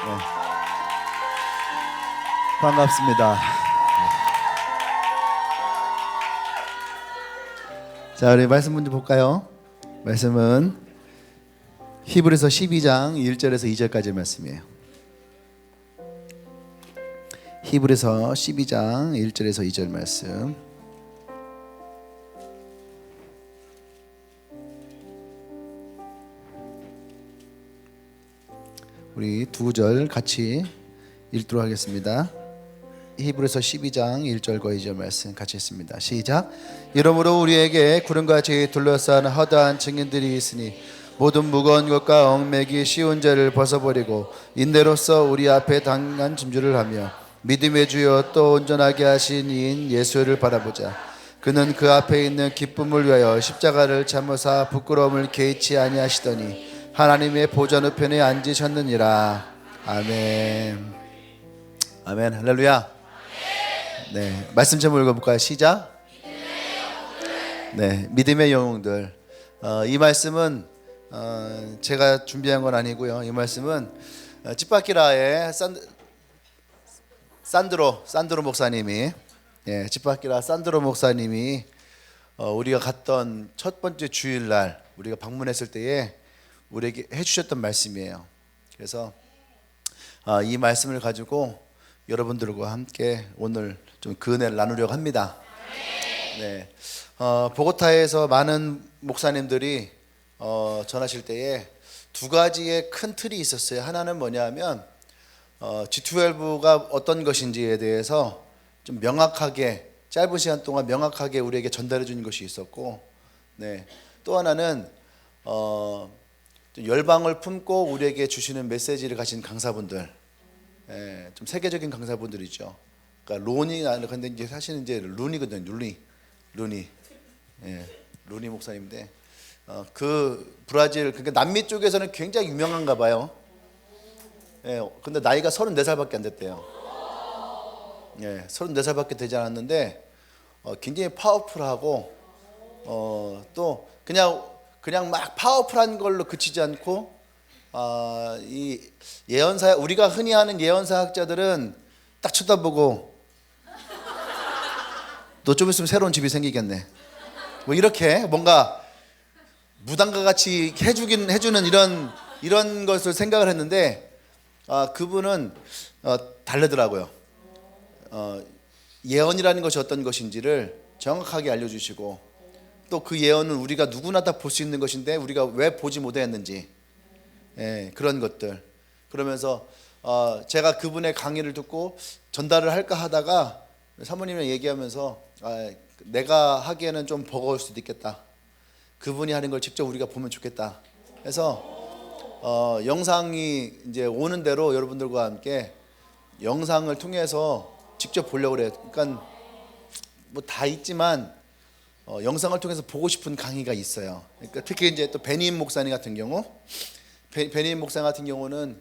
네. 반갑습니다. 자, 우리 말씀 먼저 볼까요? 말씀은 히브리서 12장 1절에서 2절까지 말씀이에요. 히브리서 12장 1절에서 2절 말씀. 우리 두 절 같이 읽도록 하겠습니다. 히브리서 12장 1절과 2절 말씀 같이 읽습니다. 시작. 이러므로 우리에게 구름과 같이 둘러싼 허다한 증인들이 있으니 모든 무거운 것과 얽매기 쉬운 죄를 벗어버리고 인내로써 우리 앞에 당한 짐줄을 하며 믿음의 주여 또 온전하게 하신 이인 예수를 바라보자. 그는 그 앞에 있는 기쁨을 위하여 십자가를 참으사 부끄러움을 개의치 아니하시더니 하나님의 보좌 우편에 앉으셨느니라. 아멘. 아멘. 할렐루야. 네, 말씀 좀 읽어볼까요? 시작. 네, 믿음의 영웅들. 이 말씀은 제가 준비한 건 아니고요. 이 말씀은 찌빠끼라의 산드로 목사님이, 찌빠끼라 산드로 목사님이 우리가 갔던 첫 번째 주일날 우리가 방문했을 때에 우리에게 해주셨던 말씀이에요. 그래서 이 말씀을 가지고 여러분들과 함께 오늘 좀 그 은혜를 나누려고 합니다. 네, 보고타에서 많은 목사님들이 전하실 때에 두 가지의 큰 틀이 있었어요. 하나는 뭐냐면 G12가 어떤 것인지에 대해서 좀 명확하게 짧은 시간 동안 명확하게 우리에게 전달해 주는 것이 있었고, 네, 또 하나는 좀 열방을 품고 우리에게 주시는 메시지를 가진 강사분들, 좀 세계적인 강사분들이죠. 그러니까 근데 이제 사실은 이제 루니거든요. 루니 목사님인데 그 브라질, 그러니까 남미 쪽에서는 굉장히 유명한가 봐요. 근데 나이가 34살밖에 안 됐대요. 34살밖에 되지 않았는데 굉장히 파워풀하고 또 그냥 막 파워풀한 걸로 그치지 않고 이 예언사, 우리가 흔히 하는 예언사학자들은 딱 쳐다보고 너 좀 있으면 새로운 집이 생기겠네, 뭐 이렇게 뭔가 무당과 같이 해주는 이런 것을 생각을 했는데 그분은 다르더라고요. 예언이라는 것이 어떤 것인지를 정확하게 알려주시고, 또 그 예언은 우리가 누구나 다 볼 수 있는 것인데 우리가 왜 보지 못했는지, 그런 것들. 그러면서 제가 그분의 강의를 듣고 전달을 할까 하다가 사모님이랑 얘기하면서 내가 하기에는 좀 버거울 수도 있겠다, 그분이 하는 걸 직접 우리가 보면 좋겠다 해서 영상이 이제 오는 대로 여러분들과 함께 영상을 통해서 직접 보려고 그래요. 그러니까 뭐 다 있지만 영상을 통해서 보고 싶은 강의가 있어요. 그러니까 특히 이제 또 베니임 목사님 같은 경우, 베니임 목사님 같은 경우는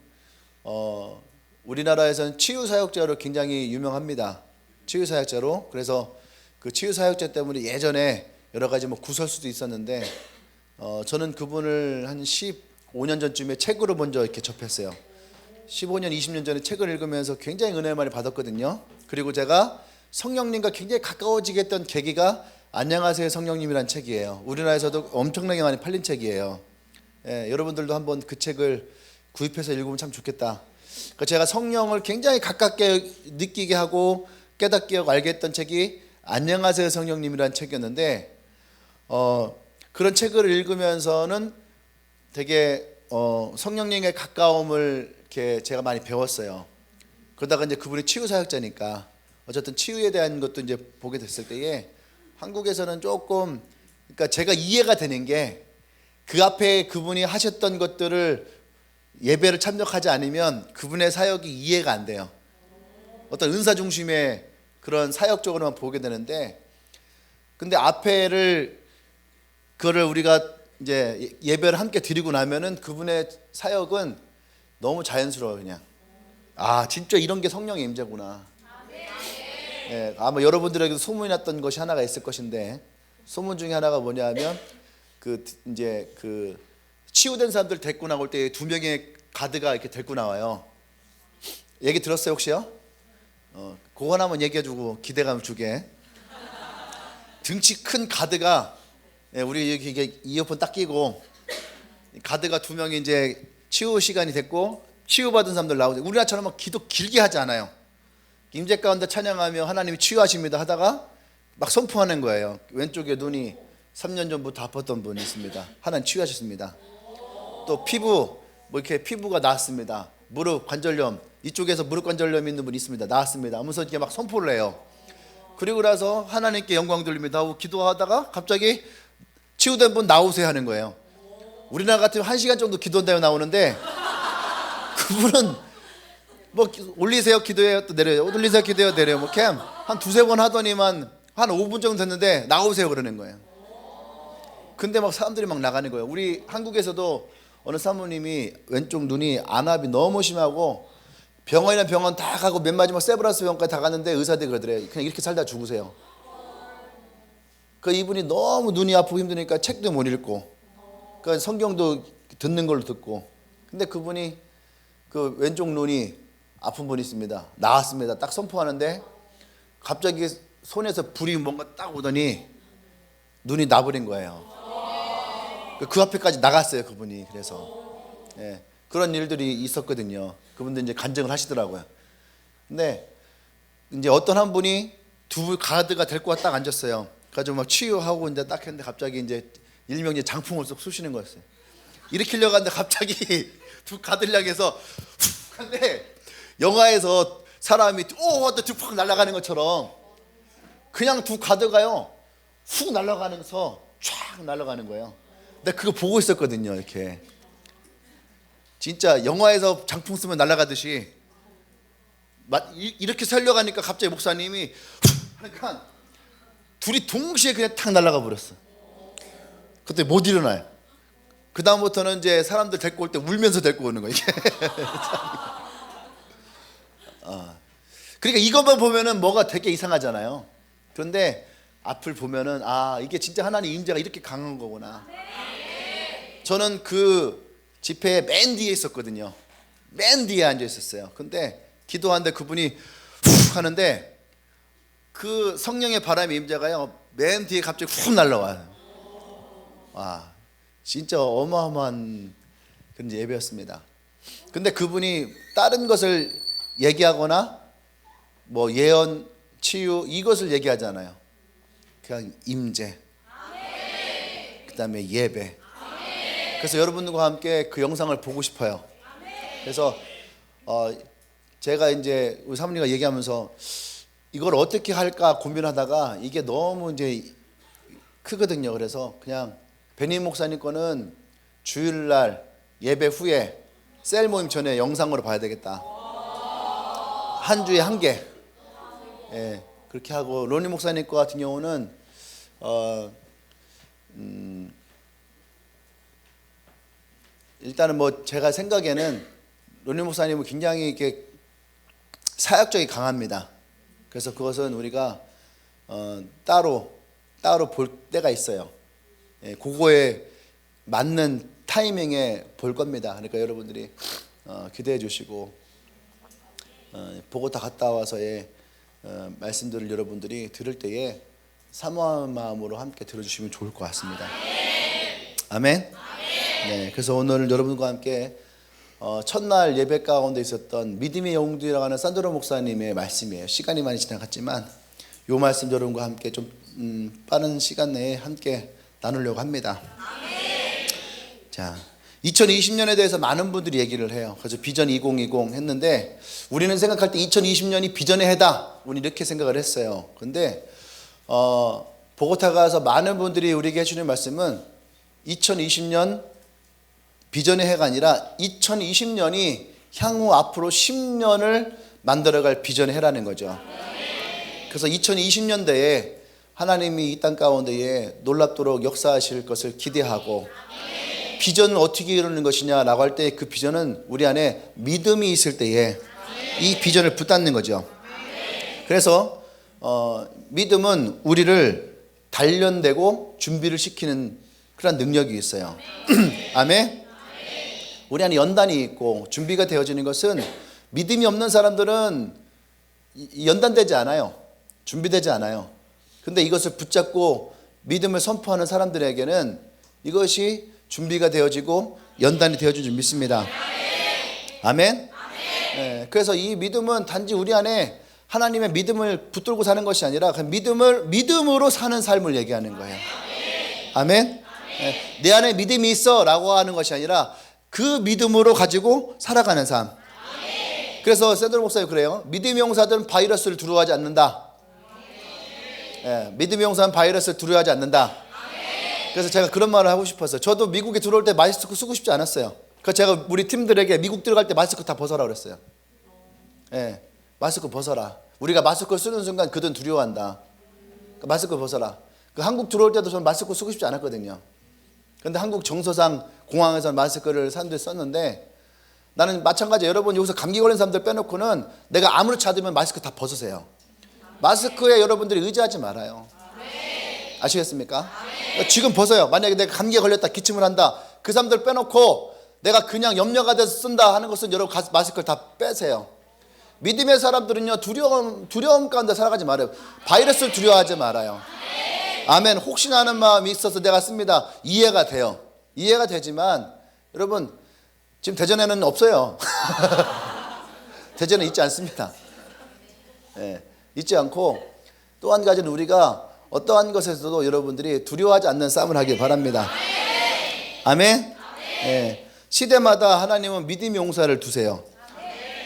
우리나라에서는 치유 사역자로 굉장히 유명합니다. 치유 사역자로. 그래서 그 치유 사역자 때문에 예전에 여러 가지 뭐 구설수도 있었는데 저는 그분을 한 15년 전쯤에 책으로 먼저 이렇게 접했어요. 15년, 20년 전에 책을 읽으면서 굉장히 은혜를 많이 받았거든요. 그리고 제가 성령님과 굉장히 가까워지게 했던 계기가 안녕하세요 성령님이라는 책이에요. 우리나라에서도 엄청나게 많이 팔린 책이에요. 여러분들도 한번 그 책을 구입해서 읽으면 참 좋겠다. 그러니까 제가 성령을 굉장히 가깝게 느끼게 하고 깨닫게 하고 알게 했던 책이 안녕하세요 성령님이라는 책이었는데, 그런 책을 읽으면서는 되게 성령님의 가까움을 이렇게 제가 많이 배웠어요. 그러다가 이제 그분이 치유 사역자니까 어쨌든 치유에 대한 것도 이제 보게 됐을 때에 한국에서는 조금, 그러니까 제가 이해가 되는 게 그 앞에 그분이 하셨던 것들을 예배를 참석하지 않으면 그분의 사역이 이해가 안 돼요. 어떤 은사 중심의 그런 사역적으로만 보게 되는데, 근데 그거를 우리가 이제 예배를 함께 드리고 나면은 그분의 사역은 너무 자연스러워요. 그냥 진짜 이런 게 성령의 임재구나. 아마 여러분들에게도 소문이 났던 것이 하나가 있을 것인데, 소문 중에 하나가 뭐냐면 이제 치유된 사람들 데리고 나올 때 두 명의 가드가 이렇게 데리고 나와요. 얘기 들었어요 혹시요? 그거 하나만 얘기해주고 기대감 주게. 등치 큰 가드가, 우리 이게 이어폰 딱 끼고 가드가 두 명이 이제 치유 시간이 됐고 치유받은 사람들 나오죠. 우리나라처럼 막 기도 길게 하지 않아요. 임재 가운데 찬양하며 하나님이 치유하십니다 하다가 막 선포하는 거예요. 왼쪽에 눈이 3년 전부터 아팠던 분이 있습니다. 하나님 치유하셨습니다. 또 피부 뭐 이렇게 피부가 나았습니다. 무릎 관절염, 이쪽에서 무릎 관절염 있는 분이 있습니다. 나았습니다 하면서 이렇게 막 선포를 해요. 그리고 나서 하나님께 영광 돌립니다 하고 기도하다가 갑자기 치유된 분 나오세요 하는 거예요. 우리나라 같으면 1시간 정도 기도한다고 나오는데 그분은 뭐 올리세요 기도해요 또 내려요, 올리세요 기도해요 내려요, 뭐 캠 한 두세 번 하더니만 한 5분 정도 됐는데 나오세요 그러는 거예요. 근데 막 사람들이 막 나가는 거예요. 우리 한국에서도 어느 사모님이 왼쪽 눈이 안압이 너무 심하고 병원이나 병원 다 가고 맨 마지막 세브란스 병원까지 다 갔는데 의사들이 그러더래요. 그냥 이렇게 살다 죽으세요. 그 이분이 너무 눈이 아프고 힘드니까 책도 못 읽고 그 성경도 듣는 걸로 듣고. 근데 그분이 그 왼쪽 눈이 아픈 분이 있습니다. 나았습니다. 딱 선포하는데 갑자기 손에서 불이 뭔가 딱 오더니 눈이 나버린 거예요. 그 앞에까지 나갔어요 그분이. 그래서 그런 일들이 있었거든요. 그분들 이제 간증을 하시더라고요. 근데 이제 어떤 한 분이 두 가드가 데리고 딱 앉았어요. 그래가지고 막 치유하고 이제 딱 했는데 갑자기 이제 일명 이제 장풍을 쏙 쑤시는 거였어요. 일으키려고 하는데 갑자기 두 가드를 향해서 훅 하는데 영화에서 사람이 오 하다 팍 날아가는 것처럼 그냥 두 가드가요 훅 날아가면서 쫙 날아가는 거예요. 근데 그거 보고 있었거든요. 이렇게 진짜 영화에서 장풍 쓰면 날아가듯이 이렇게 살려가니까 갑자기 목사님이 하니까 둘이 동시에 그냥 탁 날아가 버렸어. 그때 못 일어나요. 그 다음부터는 이제 사람들 데리고 올 때 울면서 데리고 오는 거예요. 그러니까 이것만 보면은 뭐가 되게 이상하잖아요. 그런데 앞을 보면은 이게 진짜 하나님 임재가 이렇게 강한 거구나. 저는 그 집회에 맨 뒤에 있었거든요. 맨 뒤에 앉아 있었어요. 근데 기도하는데 그분이 훅 하는데 그 성령의 바람의 임재가요 맨 뒤에 갑자기 훅 날라와요. 와, 진짜 어마어마한 그런 예배였습니다. 근데 그분이 다른 것을 얘기하거나 뭐 예언, 치유 이것을 얘기하잖아요. 그냥 임재, 그 다음에 예배. 그래서 여러분들과 함께 그 영상을 보고 싶어요. 그래서 제가 이제 우리 사모님과 얘기하면서 이걸 어떻게 할까 고민하다가 이게 너무 이제 크거든요. 그래서 그냥 베니 목사님 거는 주일날 예배 후에 셀 모임 전에 영상으로 봐야 되겠다. 한 주에 한 개. 그렇게 하고 로니 목사님 거 같은 경우는 일단은 뭐 제가 생각에는 로니 목사님은 굉장히 이렇게 사역적이 강합니다. 그래서 그것은 우리가 따로 볼 때가 있어요. 그거에 맞는 타이밍에 볼 겁니다. 그러니까 여러분들이 기대해 주시고 보고타 갔다 와서의 말씀들을 여러분들이 들을 때에 사모한 마음으로 함께 들어주시면 좋을 것 같습니다. 아멘. 네, 그래서 오늘 여러분과 함께 첫날 예배 가운데 있었던 믿음의 영웅들이라고 하는 산드로 목사님의 말씀이에요. 시간이 많이 지나갔지만 이 말씀 여러분과 함께 좀 빠른 시간 내에 함께 나누려고 합니다. 자, 2020년에 대해서 많은 분들이 얘기를 해요. 그래서 비전 2020 했는데 우리는 생각할 때 2020년이 비전의 해다. 우리 이렇게 생각을 했어요. 근데 보고타 가서 많은 분들이 우리에게 해주는 말씀은 2020년 비전의 해가 아니라 2020년이 향후 앞으로 10년을 만들어갈 비전의 해라는 거죠. 그래서 2020년대에 하나님이 이 땅 가운데에 놀랍도록 역사하실 것을 기대하고 비전을 어떻게 이루는 것이냐라고 할 때 그 비전은 우리 안에 믿음이 있을 때에 이 비전을 붙잡는 거죠. 그래서 믿음은 우리를 단련되고 준비를 시키는 그런 능력이 있어요. 아멘. 우리 안에 연단이 있고 준비가 되어지는 것은 믿음이 없는 사람들은 연단되지 않아요. 준비되지 않아요. 근데 이것을 붙잡고 믿음을 선포하는 사람들에게는 이것이 준비가 되어지고 연단이 되어진 줄 믿습니다. 아멘. 네, 그래서 이 믿음은 단지 우리 안에 하나님의 믿음을 붙들고 사는 것이 아니라 그 믿음으로 사는 삶을 얘기하는 거예요. 아멘. 네, 내 안에 믿음이 있어 라고 하는 것이 아니라 그 믿음으로 가지고 살아가는 삶. 그래서 샌드로 목사님 그래요. 믿음의 용사들은 바이러스를 두려워하지 않는다. 네, 믿음의 용사는 바이러스를 두려워하지 않는다. 그래서 제가 그런 말을 하고 싶었어요. 저도 미국에 들어올 때 마스크 쓰고 싶지 않았어요. 그래서 제가 우리 팀들에게 미국 들어갈 때 마스크 다 벗어라 그랬어요. 네, 마스크 벗어라. 우리가 마스크를 쓰는 순간 그들은 두려워한다. 그러니까 마스크 벗어라. 그 한국 들어올 때도 저는 마스크 쓰고 싶지 않았거든요. 그런데 한국 정서상 공항에서 마스크를 사람들이 썼는데 나는 마찬가지예요. 여러분 여기서 감기 걸린 사람들 빼놓고는 내가 아무렇지 않으면 마스크 다 벗으세요. 마스크에 여러분들이 의지하지 말아요. 아시겠습니까? 지금 벗어요. 만약에 내가 감기에 걸렸다 기침을 한다. 그 사람들 빼놓고 내가 그냥 염려가 돼서 쓴다 하는 것은 여러분 마스크를 다 빼세요. 믿음의 사람들은요 두려움 가운데 살아가지 말아요. 바이러스를 두려워하지 말아요. 아멘. 혹시나 하는 마음이 있어서 내가 씁니다. 이해가 돼요. 이해가 되지만 여러분 지금 대전에는 없어요. 대전에 있지 않습니다. 네, 있지 않고 또 한 가지는 우리가 어떠한 것에서도 여러분들이 두려워하지 않는 싸움을 하길 바랍니다. 아멘. 네, 시대마다 하나님은 믿음의 용사를 두세요.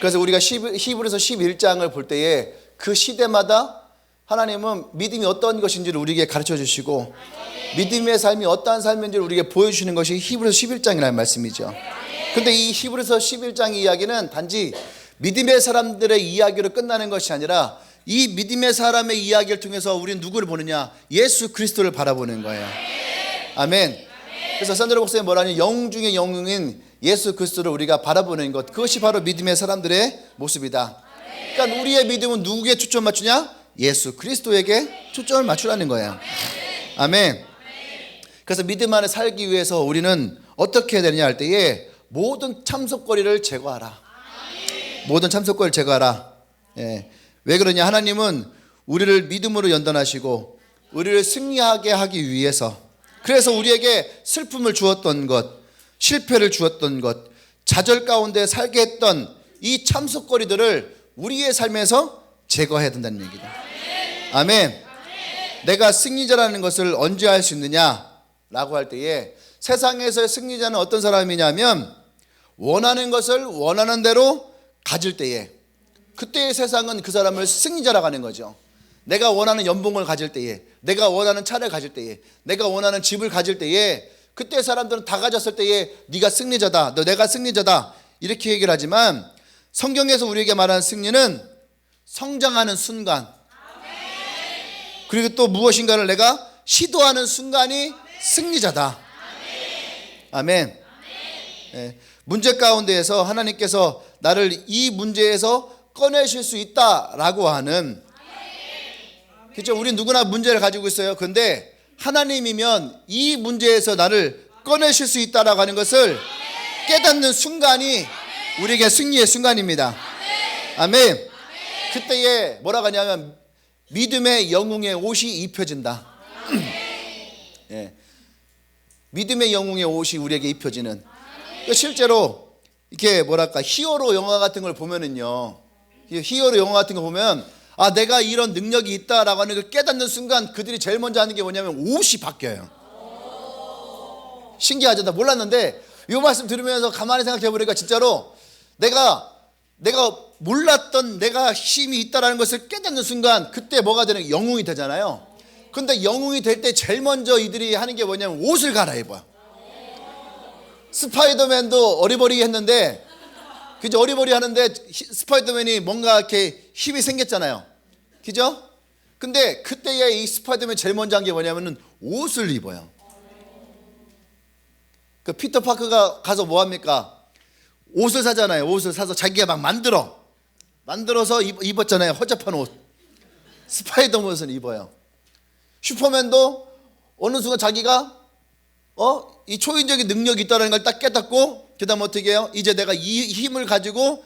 그래서 우리가 히브리서 11장을 볼 때에 그 시대마다 하나님은 믿음이 어떤 것인지를 우리에게 가르쳐 주시고 믿음의 삶이 어떠한 삶인지를 우리에게 보여주시는 것이 히브리서 11장이라는 말씀이죠. 근데 이 히브리서 11장 이야기는 단지 믿음의 사람들의 이야기로 끝나는 것이 아니라 이 믿음의 사람의 이야기를 통해서 우리는 누구를 보느냐? 예수 그리스도를 바라보는 거예요. 아멘. 그래서 산드로 목사님 뭐라니? 영웅 중에 영웅인 예수 그리스도를 우리가 바라보는 것, 그것이 바로 믿음의 사람들의 모습이다. 그러니까 우리의 믿음은 누구에게 초점 맞추냐? 예수 그리스도에게 초점을 맞추라는 거예요. 아멘. 그래서 믿음 안에 살기 위해서 우리는 어떻게 해야 되느냐 할 때에 모든 참석거리를 제거하라. 모든 참석거리를 제거하라. 예. 왜 그러냐? 하나님은 우리를 믿음으로 연단하시고 우리를 승리하게 하기 위해서, 그래서 우리에게 슬픔을 주었던 것, 실패를 주었던 것, 좌절 가운데 살게 했던 이 참석거리들을 우리의 삶에서 제거해야 된다는 얘기다. 아멘. 내가 승리자라는 것을 언제 할 수 있느냐라고 할 때에 세상에서의 승리자는 어떤 사람이냐면 원하는 것을 원하는 대로 가질 때에, 그때의 세상은 그 사람을 승리자라고 하는 거죠. 내가 원하는 연봉을 가질 때에, 내가 원하는 차를 가질 때에, 내가 원하는 집을 가질 때에, 그때 사람들은 다 가졌을 때에 네가 승리자다, 내가 승리자다 이렇게 얘기를 하지만 성경에서 우리에게 말하는 승리는 성장하는 순간, 그리고 또 무엇인가를 내가 시도하는 순간이 승리자다. 아멘. 네. 문제 가운데에서 하나님께서 나를 이 문제에서 꺼내실 수 있다라고 하는, 그렇죠? 우리 누구나 문제를 가지고 있어요. 그런데 하나님이면 이 문제에서 나를 꺼내실 수 있다라고 하는 것을 깨닫는 순간이 우리에게 승리의 순간입니다. 아멘. 그때에 뭐라고 하냐면 믿음의 영웅의 옷이 입혀진다. 예. 믿음의 영웅의 옷이 우리에게 입혀지는, 실제로 이렇게 뭐랄까 히어로 영화 같은 걸 보면은요, 히어로 영화 같은 거 보면 아 내가 이런 능력이 있다라고 하는 걸 깨닫는 순간 그들이 제일 먼저 하는 게 뭐냐면 옷이 바뀌어요. 신기하죠? 나 몰랐는데 이 말씀 들으면서 가만히 생각해 보니까 진짜로 내가 몰랐던 내가 힘이 있다라는 것을 깨닫는 순간 그때 뭐가 되는, 영웅이 되잖아요. 근데 영웅이 될 때 제일 먼저 이들이 하는 게 뭐냐면 옷을 갈아입어요. 스파이더맨도 어리버리 했는데, 그죠? 어리버리 하는데 스파이더맨이 뭔가 이렇게 힘이 생겼잖아요. 그죠? 근데 그때에 이 스파이더맨이 제일 먼저 한 게 뭐냐면은 옷을 입어요. 그 피터 파커가 가서 뭐 합니까? 옷을 사잖아요. 옷을 사서 자기가 막 만들어서 입었잖아요. 허접한 옷. 스파이더맨 옷을 입어요. 슈퍼맨도 어느 순간 자기가 이 초인적인 능력이 있다는 걸 딱 깨닫고 그 다음 어떻게 해요? 이제 내가 이 힘을 가지고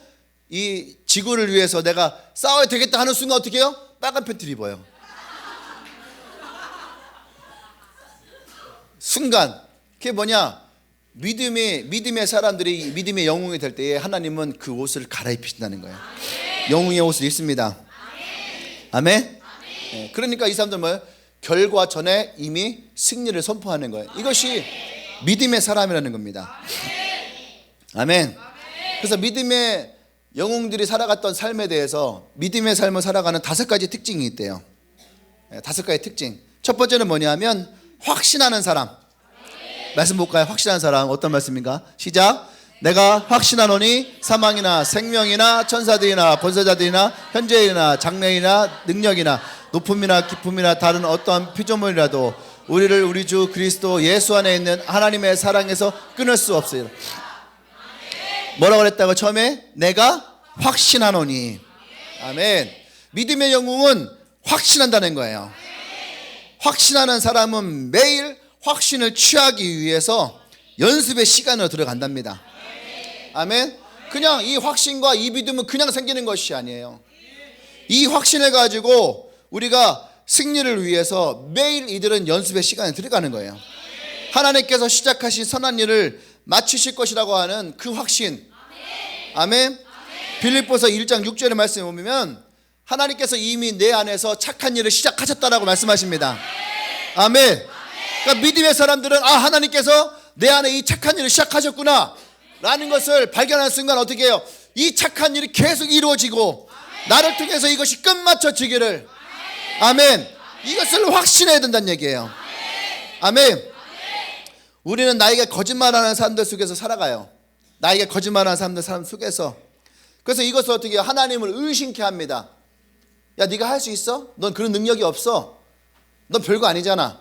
이 지구를 위해서 내가 싸워야 되겠다 하는 순간 어떻게 해요? 빨간 팬티를 입어요. 순간. 그게 뭐냐? 믿음의 사람들이 믿음의 영웅이 될 때에 하나님은 그 옷을 갈아입히신다는 거예요. 영웅의 옷을 입습니다. 아멘. 네, 그러니까 이 사람들은 뭐예요? 결과 전에 이미 승리를 선포하는 거예요. 이것이 믿음의 사람이라는 겁니다. 아멘. 그래서 믿음의 영웅들이 살아갔던 삶에 대해서 믿음의 삶을 살아가는 5가지 특징이 있대요. 5가지 특징. 첫 번째는 뭐냐면 확신하는 사람. 말씀 볼까요? 확신하는 사람 어떤 말씀인가? 시작. 내가 확신하노니 사망이나 생명이나 천사들이나 권세자들이나 현재이나 장래이나 능력이나 높음이나 깊음이나 다른 어떠한 피조물이라도 우리를 우리 주 그리스도 예수 안에 있는 하나님의 사랑에서 끊을 수 없어요. 뭐라고 그랬다고? 처음에 내가 확신하노니. 아멘. 믿음의 영웅은 확신한다는 거예요. 확신하는 사람은 매일 확신을 취하기 위해서 연습의 시간으로 들어간답니다. 아멘. 그냥 이 확신과 이 믿음은 그냥 생기는 것이 아니에요. 이 확신을 가지고 우리가 승리를 위해서 매일 이들은 연습의 시간에 들어가는 거예요. 하나님께서 시작하신 선한 일을 마치실 것이라고 하는 그 확신. 아멘. 빌립보서 1장 6절의 말씀에 보면 하나님께서 이미 내 안에서 착한 일을 시작하셨다라고 말씀하십니다. 아멘. 그러니까 믿음의 사람들은 하나님께서 내 안에 이 착한 일을 시작하셨구나 라는 것을 발견하는 순간 어떻게 해요? 이 착한 일이 계속 이루어지고 나를 통해서 이것이 끝마쳐지기를. 아멘. 이것을 확신해야 된다는 얘기예요. 아멘. 우리는 나에게 거짓말하는 사람들 속에서 살아가요. 나에게 거짓말하는 사람 속에서. 그래서 이것을 어떻게 해요? 하나님을 의심케 합니다. 야, 네가 할 수 있어? 넌 그런 능력이 없어. 넌 별거 아니잖아.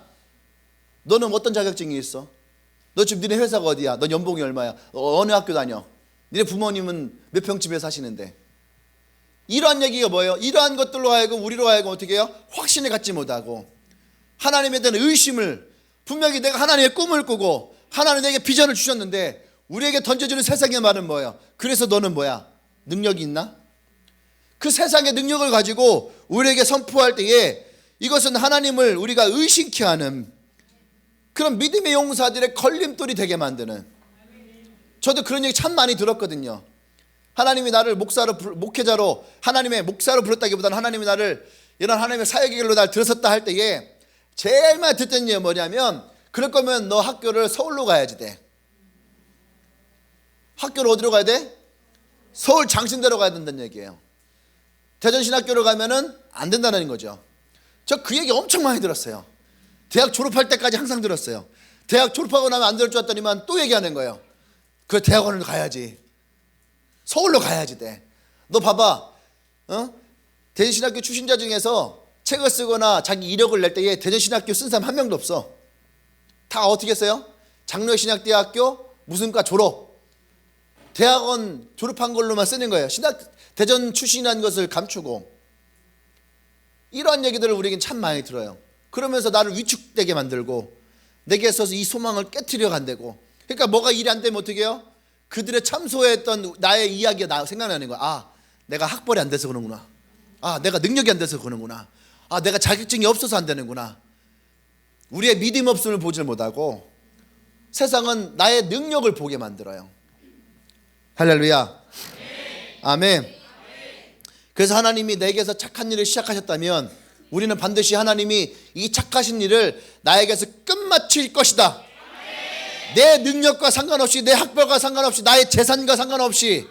너는 어떤 자격증이 있어? 너 지금 니네 회사가 어디야? 너 연봉이 얼마야? 어느 학교 다녀? 니네 부모님은 몇 평집에 사시는데? 이러한 얘기가 뭐예요? 이러한 것들로 하여금 우리로 하여금 어떻게 해요? 확신을 갖지 못하고 하나님에 대한 의심을, 분명히 내가 하나님의 꿈을 꾸고 하나님 내게 비전을 주셨는데 우리에게 던져주는 세상의 말은 뭐예요? 그래서 너는 뭐야? 능력이 있나? 그 세상의 능력을 가지고 우리에게 선포할 때에 이것은 하나님을 우리가 의심케 하는 그런 믿음의 용사들의 걸림돌이 되게 만드는. 저도 그런 얘기 참 많이 들었거든요. 하나님이 나를 목회자로 하나님의 목사로 불렀다기보다는 하나님이 나를 이런 하나님의 사역의 길로 날 들었었다 할 때에 제일 많이 듣던 얘기가 뭐냐면 그럴 거면 너 학교를 서울로 가야지 돼. 학교를 어디로 가야 돼? 서울 장신대로 가야 된다는 얘기예요. 대전신학교로 가면은 안 된다는 거죠. 저 그 얘기 엄청 많이 들었어요. 대학 졸업할 때까지 항상 들었어요. 대학 졸업하고 나면 안 들을 줄 알았더니만 또 얘기하는 거예요. 그 대학원을 가야지. 서울로 가야지 돼. 너 봐봐. 대전신학교 출신자 중에서 책을 쓰거나 자기 이력을 낼 때에 대전신학교 쓴 사람 한 명도 없어. 다 어떻게 써요? 장로신학대학교 무슨 과 졸업. 대학원 졸업한 걸로만 쓰는 거예요. 대전 출신이라는 것을 감추고. 이러한 얘기들을 우리에겐 참 많이 들어요. 그러면서 나를 위축되게 만들고 내게 있어서 이 소망을 깨트려 간다고. 그러니까 뭐가 일이 안 되면 어떻게 해요? 그들의 참소했던 나의 이야기가 생각나는 거야. 내가 학벌이 안 돼서 그러는구나. 내가 능력이 안 돼서 그러는구나. 내가 자격증이 없어서 안 되는구나. 우리의 믿음 없음을 보질 못하고 세상은 나의 능력을 보게 만들어요. 할렐루야. 아멘. 그래서 하나님이 내게서 착한 일을 시작하셨다면 우리는 반드시 하나님이 이 착하신 일을 나에게서 끝마칠 것이다. 내 능력과 상관없이, 내 학벌과 상관없이, 나의 재산과 상관없이,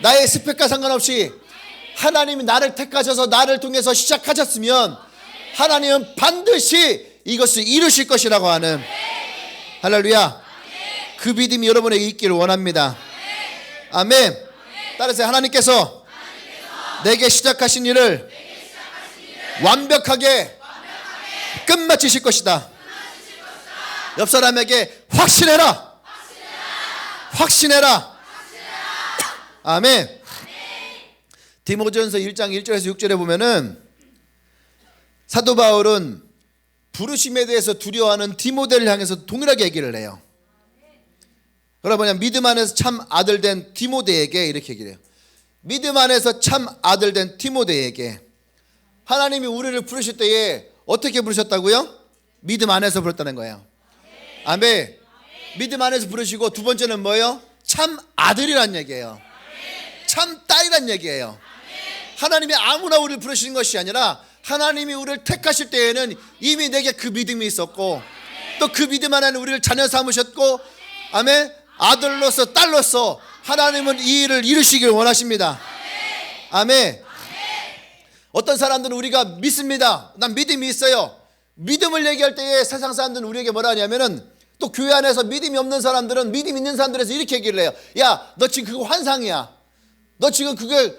나의 스펙과 상관없이 하나님이 나를 택하셔서 나를 통해서 시작하셨으면 하나님은 반드시 이것을 이루실 것이라고 하는. 할렐루야. 그 믿음이 여러분에게 있기를 원합니다. 아멘. 따라서 하나님께서 내게 시작하신 일을 완벽하게 끝마치실 것이다. 옆 사람에게 확신해라. 확신해라. 아멘. 디모데전서 1장 1절에서 6절에 보면은 사도 바울은 부르심에 대해서 두려워하는 디모데를 향해서 동일하게 얘기를 해요. 그러나 믿음 안에서 참 아들 된 디모데에게 이렇게 얘기를 해요. 믿음 안에서 참 아들 된 디모데에게 하나님이 우리를 부르실 때에 어떻게 부르셨다고요? 믿음 안에서 부르셨다는 거예요. 아멘. 믿음 안에서 부르시고, 두 번째는 뭐예요? 참 아들이란 얘기예요. 참 딸이란 얘기예요. 하나님이 아무나 우리를 부르시는 것이 아니라 하나님이 우리를 택하실 때에는 이미 내게 그 믿음이 있었고, 또 그 믿음 안에는 우리를 자녀 삼으셨고, 아멘. 아들로서 딸로서 하나님은 이 일을 이루시길 원하십니다. 아멘. 어떤 사람들은 우리가 믿습니다, 난 믿음이 있어요, 믿음을 얘기할 때에 세상 사람들은 우리에게 뭐라 하냐면은, 또 교회 안에서 믿음이 없는 사람들은 믿음 있는 사람들에서 이렇게 얘기를 해요. 야, 너 지금 그거 환상이야, 너 지금 그게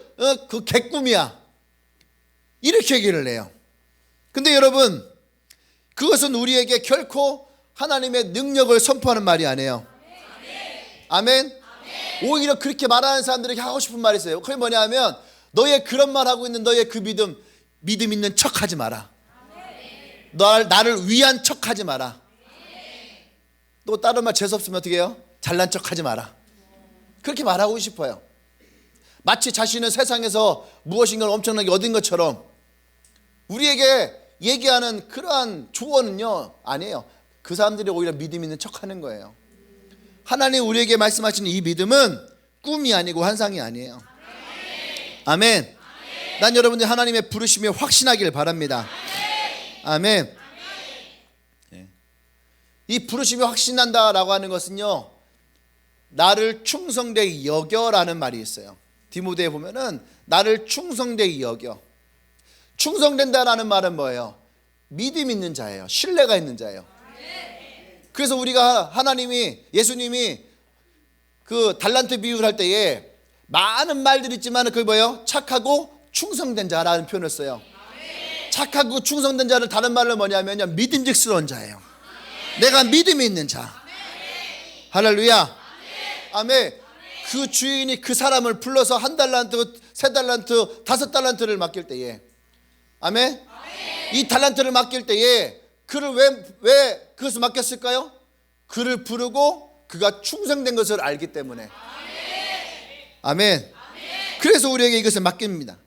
그 개꿈이야, 이렇게 얘기를 해요. 근데 여러분, 그것은 우리에게 결코 하나님의 능력을 선포하는 말이 아니에요. 아멘. 오히려 그렇게 말하는 사람들에게 하고 싶은 말이 있어요. 그게 뭐냐 하면, 너의 그런 말 하고 있는 너의 그 믿음 있는 척 하지 마라. 나를 위한 척 하지 마라. 또 다른 말 재수없으면 어떻게 해요? 잘난 척 하지 마라. 그렇게 말하고 싶어요. 마치 자신은 세상에서 무엇인가를 엄청나게 얻은 것처럼 우리에게 얘기하는 그러한 조언은요, 아니에요. 그 사람들이 오히려 믿음 있는 척 하는 거예요. 하나님 우리에게 말씀하시는 이 믿음은 꿈이 아니고 환상이 아니에요. 아멘. 난 여러분들 하나님의 부르심에 확신하길 바랍니다. 아멘. 이 부르심이 확신한다라고 하는 것은요, 나를 충성되게 여겨라는 말이 있어요. 디모데에 보면은 나를 충성되게 여겨. 충성된다라는 말은 뭐예요? 믿음 있는 자예요. 신뢰가 있는 자예요. 그래서 우리가 하나님이, 예수님이 그 달란트 비유를 할 때에 많은 말들이 있지만 그게 뭐예요? 착하고 충성된 자라는 표현을 써요. 착하고 충성된 자를 다른 말로 뭐냐면요, 믿음직스러운 자예요. 내가 믿음이 있는 자. 할렐루야. 아멘. 그 주인이 그 사람을 불러서 1달란트, 3달란트, 5달란트를 맡길 때에, 아멘. 이 달란트를 맡길 때에 그를 왜 그것을 맡겼을까요? 그를 부르고 그가 충성된 것을 알기 때문에. 아멘. 그래서 우리에게 이것을 맡깁니다.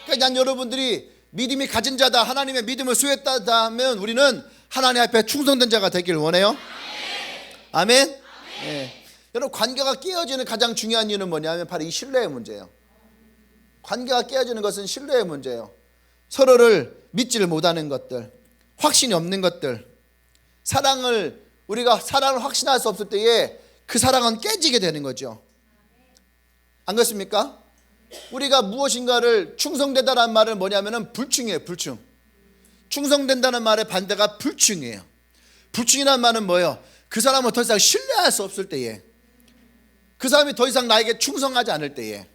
그러니까 난 여러분들이 믿음이 가진 자다, 하나님의 믿음을 수했다 하면 우리는 하나님 앞에 충성된 자가 되길 원해요. 아멘. 네. 여러분, 관계가 깨어지는 가장 중요한 이유는 뭐냐면 바로 이 신뢰의 문제예요. 관계가 깨어지는 것은 신뢰의 문제예요. 서로를 믿지를 못하는 것들, 확신이 없는 것들, 우리가 사랑을 확신할 수 없을 때에 그 사랑은 깨지게 되는 거죠. 안 그렇습니까? 우리가 무엇인가를 충성되다라는 말은 뭐냐면은 불충이에요. 불충. 충성된다는 말의 반대가 불충이에요. 불충이라는 말은 뭐예요? 그 사람을 더 이상 신뢰할 수 없을 때에, 그 사람이 더 이상 나에게 충성하지 않을 때에,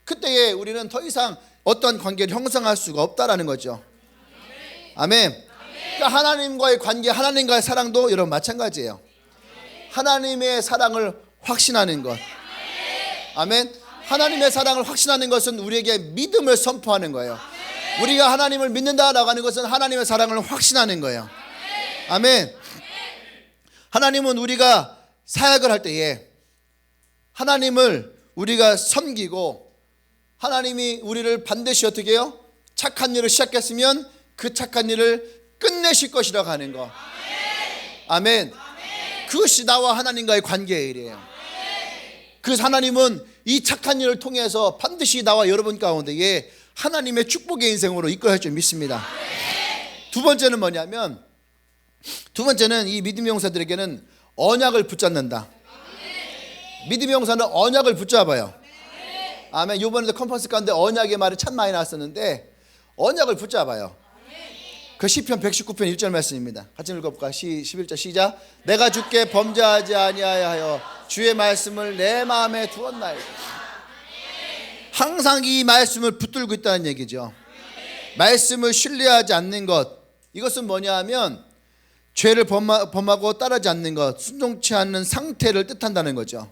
그때에 우리는 더 이상 어떠한 관계를 형성할 수가 없다라는 거죠. 아멘. 그러니까 하나님과의 관계, 하나님과의 사랑도 여러분 마찬가지예요. 하나님의 사랑을 확신하는 것. 아멘. 하나님의 사랑을 확신하는 것은 우리에게 믿음을 선포하는 거예요. 우리가 하나님을 믿는다라고 하는 것은 하나님의 사랑을 확신하는 거예요. 아멘. 하나님은 우리가 사역을 할 때에 하나님을 우리가 섬기고, 하나님이 우리를 반드시 어떻게 해요? 착한 일을 시작했으면 그 착한 일을 끝내실 것이라고 하는 거. 아멘. 그것이 나와 하나님과의 관계의 일이에요. 그래서 하나님은 이 착한 일을 통해서 반드시 나와 여러분 가운데에 하나님의 축복의 인생으로 이끌어갈 줄 믿습니다. 두 번째는 뭐냐면, 두 번째는 이 믿음의 용사들에게는 언약을 붙잡는다. 믿음의 용사는 언약을 붙잡아요. 아멘. 이번에도 컨퍼런스 가운데 언약의 말이 참 많이 나왔었는데 언약을 붙잡아요. 그 시편 119편 1절 말씀입니다. 같이 읽어볼까? 11절 시작. 내가 주께 범죄하지 아니하여 주의 말씀을 내 마음에 두었나이다. 항상 이 말씀을 붙들고 있다는 얘기죠. 말씀을 신뢰하지 않는 것, 이것은 뭐냐 하면 죄를 범하고 따르지 않는 것, 순종치 않는 상태를 뜻한다는 거죠.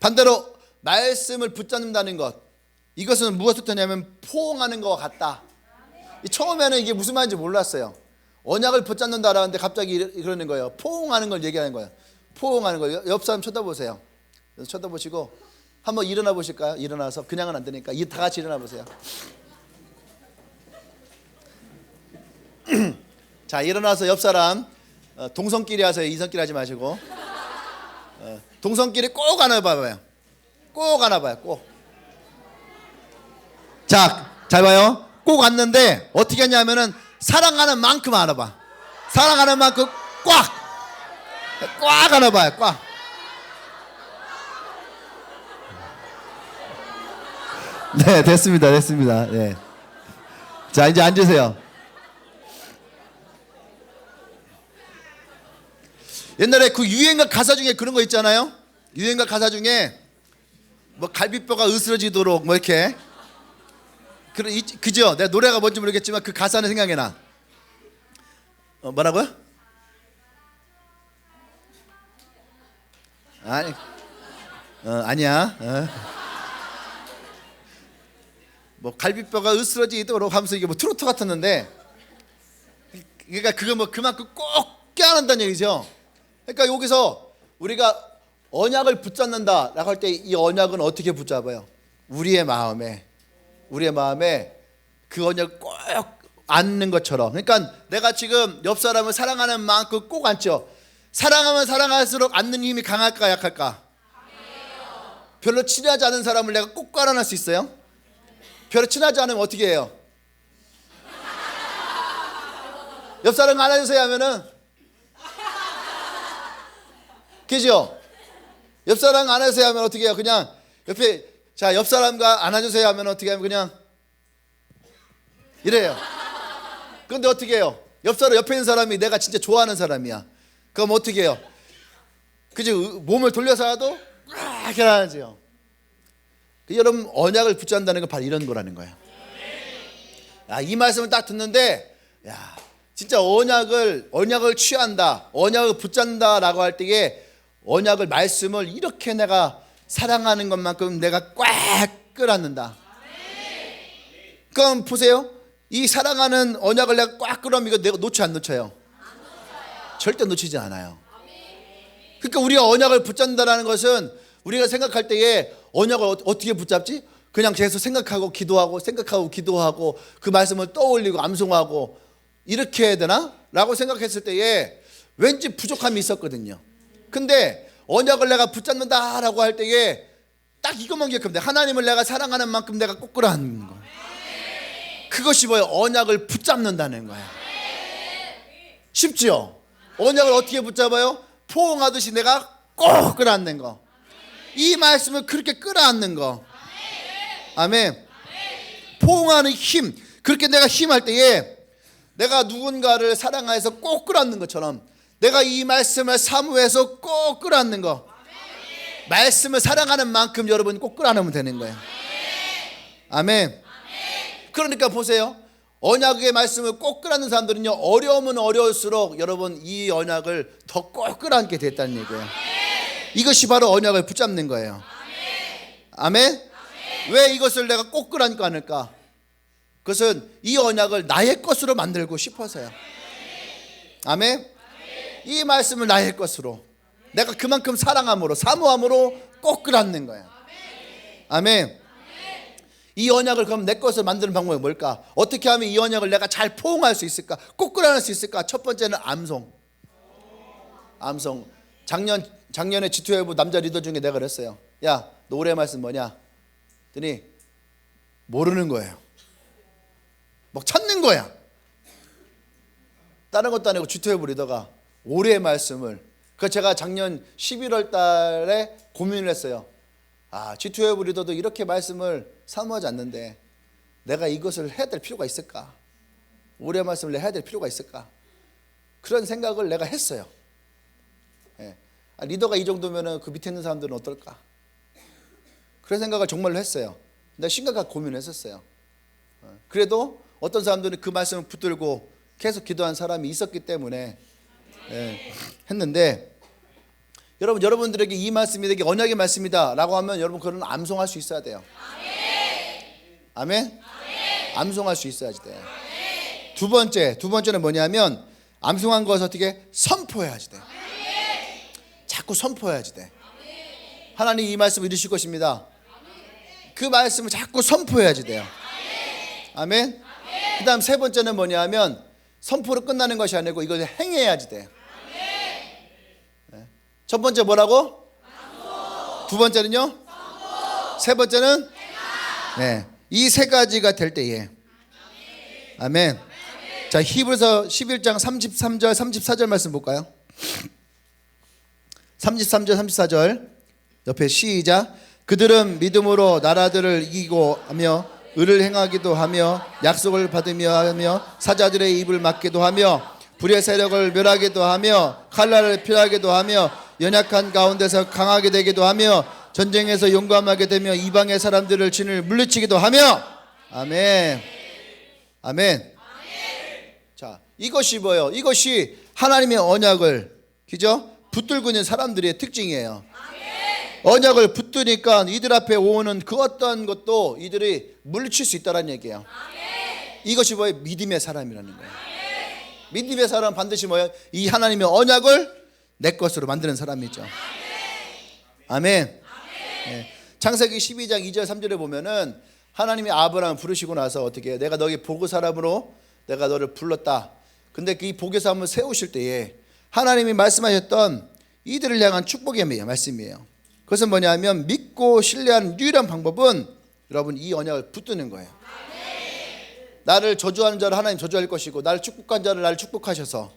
반대로 말씀을 붙잡는다는 것, 이것은 무엇을 뜻하냐면 포옹하는 것과 같다. 처음에는 이게 무슨 말인지 몰랐어요. 언약을 붙잡는다라는데 갑자기 그러는 거예요. 포옹하는 걸 얘기하는 거예요. 포옹하는 거예요. 옆 사람 쳐다보세요. 쳐다보시고 한번 일어나 보실까요? 일어나서 그냥은 안 되니까 다 같이 일어나 보세요. 자, 일어나서 옆 사람 동성끼리 하세요. 이성끼리 하지 마시고. 동성끼리 꼭 안아봐요. 꼭 안아봐요. 꼭. 자, 잘 봐요. 꼭 안는데 어떻게 하냐면은 사랑하는 만큼 안아봐. 사랑하는 만큼 꽉 안아봐요. 꽉. 네, 됐습니다. 네. 자, 이제 앉으세요. 옛날에 그 유행가 가사 중에 그런 거 있잖아요. 유행가 가사 중에 뭐 갈비뼈가 으스러지도록 뭐 이렇게 그죠? 내가 노래가 뭔지 모르겠지만 그 가사는 생각이 나. 뭐라고요? 아니, 아니야. 뭐 갈비뼈가 으스러지도록 하면서 이게 뭐 트로트 같았는데, 그러니까 그거 뭐 그만큼 꼭 껴안는다는 얘기죠. 그러니까 여기서 우리가 언약을 붙잡는다라고 할 때 이 언약은 어떻게 붙잡아요? 우리의 마음에 그 언약을 꼭 안는 것처럼. 그러니까 내가 지금 옆 사람을 사랑하는 만큼 꼭 안죠. 사랑하면 사랑할수록 안는 힘이 강할까 약할까? 별로 친하지 않은 사람을 내가 꼭 안아낼 수 있어요? 별로 친하지 않으면 어떻게 해요? 옆 사람 안아주세요 하면은, 그죠? 옆 사람 안아주세요 하면 어떻게 해요? 그냥 옆에, 자, 옆 사람과 안아주세요 하면 어떻게 하면 그냥 이래요. 그런데 어떻게 해요? 옆 사람, 옆에 있는 사람이 내가 진짜 좋아하는 사람이야. 그럼 어떻게 해요? 그지? 몸을 돌려서라도 이렇게 하죠. 여러분, 언약을 붙잡는다는 건 바로 이런 거라는 거예요. 야, 이 말씀을 딱 듣는데, 야, 진짜 언약을 취한다, 언약을 붙잡는다라고 할 때에 언약을, 말씀을 이렇게 내가 사랑하는 것만큼 내가 꽉 끌어안는다. 그럼 보세요. 이 사랑하는 언약을 내가 꽉 끌어안으면 이거 내가 놓지 안 놓쳐요? 절대 놓치지 않아요. 그러니까 우리가 언약을 붙잡는다는 것은 우리가 생각할 때에 언약을 어떻게 붙잡지? 그냥 계속 생각하고 기도하고 그 말씀을 떠올리고 암송하고 이렇게 해야 되나? 라고 생각했을 때에 왠지 부족함이 있었거든요. 근데 언약을 내가 붙잡는다라고 할 때에 딱 이것만 기억하면 돼. 하나님을 내가 사랑하는 만큼 내가 꼭 끌어안는 거예요. 그것이 뭐예요? 언약을 붙잡는다는 거예요. 쉽죠? 언약을 어떻게 붙잡아요? 포옹하듯이 내가 꼭 끌어안는 거. 이 말씀을 그렇게 끌어안는 거. 아멘. 포옹하는 힘. 그렇게 내가 힘할 때에 내가 누군가를 사랑해서 꼭 끌어안는 것처럼 내가 이 말씀을 사모해서 꼭 끌어안는 거. 말씀을 사랑하는 만큼 여러분 꼭 끌어안으면 되는 거예요. 아멘. 그러니까 보세요. 언약의 말씀을 꼭 끌어안는 사람들은요, 어려우면 어려울수록 여러분 이 언약을 더 꼭 끌어안게 됐다는 얘기예요. 이것이 바로 언약을 붙잡는 거예요. 아멘. 왜 이것을 내가 꼭 끌어안고 않을까? 그것은 이 언약을 나의 것으로 만들고 싶어서요. 아멘. 이 말씀을 나의 것으로, 내가 그만큼 사랑함으로 사모함으로 꼭 끌어안는 거예요. 아멘. 이 언약을 그럼 내 것을 만드는 방법이 뭘까? 어떻게 하면 이 언약을 내가 잘 포옹할 수 있을까? 꼭 끌어안을 수 있을까? 첫 번째는 암송. 작년에 G2회부 남자 리더 중에 내가 그랬어요. 야, 너 올해 말씀 뭐냐? 그랬더니 모르는 거예요. 막 찾는 거야. 다른 것도 아니고 G2회부 리더가 올해의 말씀을, 그 제가 작년 11월 달에 고민을 했어요. 아, G2회부 리더도 이렇게 말씀을 사모하지 않는데 내가 이것을 해야 될 필요가 있을까? 올해의 말씀을 내가 해야 될 필요가 있을까? 그런 생각을 내가 했어요. 예. 리더가 이 정도면 그 밑에 있는 사람들은 어떨까? 그런 생각을 정말로 했어요. 내가 심각하게 고민을 했었어요. 그래도 어떤 사람들은 그 말씀을 붙들고 계속 기도한 사람이 있었기 때문에 했는데, 여러분들에게 이 말씀이 되게 언약의 말씀이다 라고 하면 여러분 그거는 암송할 수 있어야 돼요. 아멘? 암송할 수 있어야지 돼요. 두 번째는 뭐냐면 암송한 것을 어떻게 선포해야지 돼요. 자꾸 선포해야지 돼. 하나님 이 말씀을 이루실 것입니다. 그 말씀을 자꾸 선포해야지 돼요. 아멘. 그 다음 세 번째는 뭐냐면 선포로 끝나는 것이 아니고 이걸 행해야지 돼요. 첫 번째 뭐라고? 두 번째는요? 세 번째는? 네, 이 세 가지가 될 때에 아멘. 자, 히브리서 11장 33절 34절 말씀 볼까요? 33절 34절 옆에 시작. 그들은 믿음으로 나라들을 이기고 하며 의를 행하기도 하며 약속을 받으며 하며 사자들의 입을 막기도 하며 불의 세력을 멸하기도 하며 칼날을 피하기도 하며 연약한 가운데서 강하게 되기도 하며 전쟁에서 용감하게 되며 이방의 사람들을 진을 물리치기도 하며 아멘. 아멘. 자, 이것이 뭐예요? 이것이 하나님의 언약을 그죠? 붙들고 있는 사람들의 특징이에요. 언약을 붙드니까 이들 앞에 오는 그 어떤 것도 이들이 물리칠 수 있다는 얘기예요. 이것이 뭐예요? 믿음의 사람이라는 거예요. 믿음의 사람은 반드시 뭐예요? 이 하나님의 언약을 내 것으로 만드는 사람이죠. 아멘. 네. 창세기 12장 2절 3절에 보면은 하나님이 아브라함을 부르시고 나서 어떻게 해요? 내가 너희 보고 사람으로 내가 너를 불렀다. 근데 그 이 보고 사람을 세우실 때에 하나님이 말씀하셨던 이들을 향한 축복의 말씀이에요. 그것은 뭐냐면 믿고 신뢰하는 유일한 방법은 여러분 이 언약을 붙드는 거예요. 나를 저주하는 자를 하나님 저주할 것이고 나를 축복한 자를 나를 축복하셔서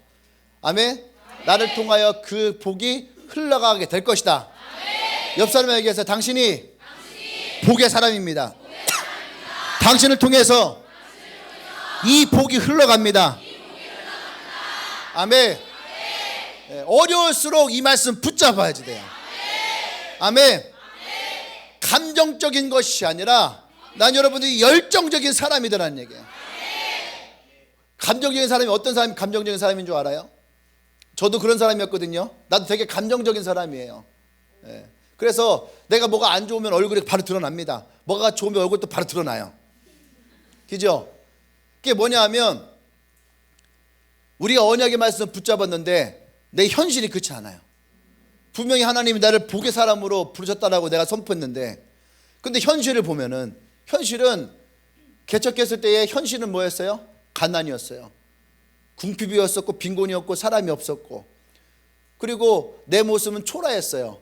아멘. 나를 통하여 그 복이 흘러가게 될 것이다. 옆 사람에게 해서 당신이 복의 사람입니다. 당신을 통해서 이 복이 흘러갑니다. 아멘. 어려울수록 이 말씀 붙잡아야지 돼요. 아멘. 감정적인 것이 아니라 난 여러분들이 열정적인 사람이더라는 얘기예요. 감정적인 사람이 어떤 사람이 감정적인 사람인 줄 알아요? 저도 그런 사람이었거든요. 나도 되게 감정적인 사람이에요. 그래서 내가 뭐가 안 좋으면 얼굴이 바로 드러납니다. 뭐가 좋으면 얼굴도 바로 드러나요. 그죠? 그게 뭐냐 하면 우리가 언약의 말씀을 붙잡았는데 내 현실이 그렇지 않아요. 분명히 하나님이 나를 복의 사람으로 부르셨다라고 내가 선포했는데 근데 현실을 보면은 현실은 개척했을 때의 현실은 뭐였어요? 가난이었어요. 궁핍이었었고 빈곤이었고 사람이 없었고 그리고 내 모습은 초라했어요.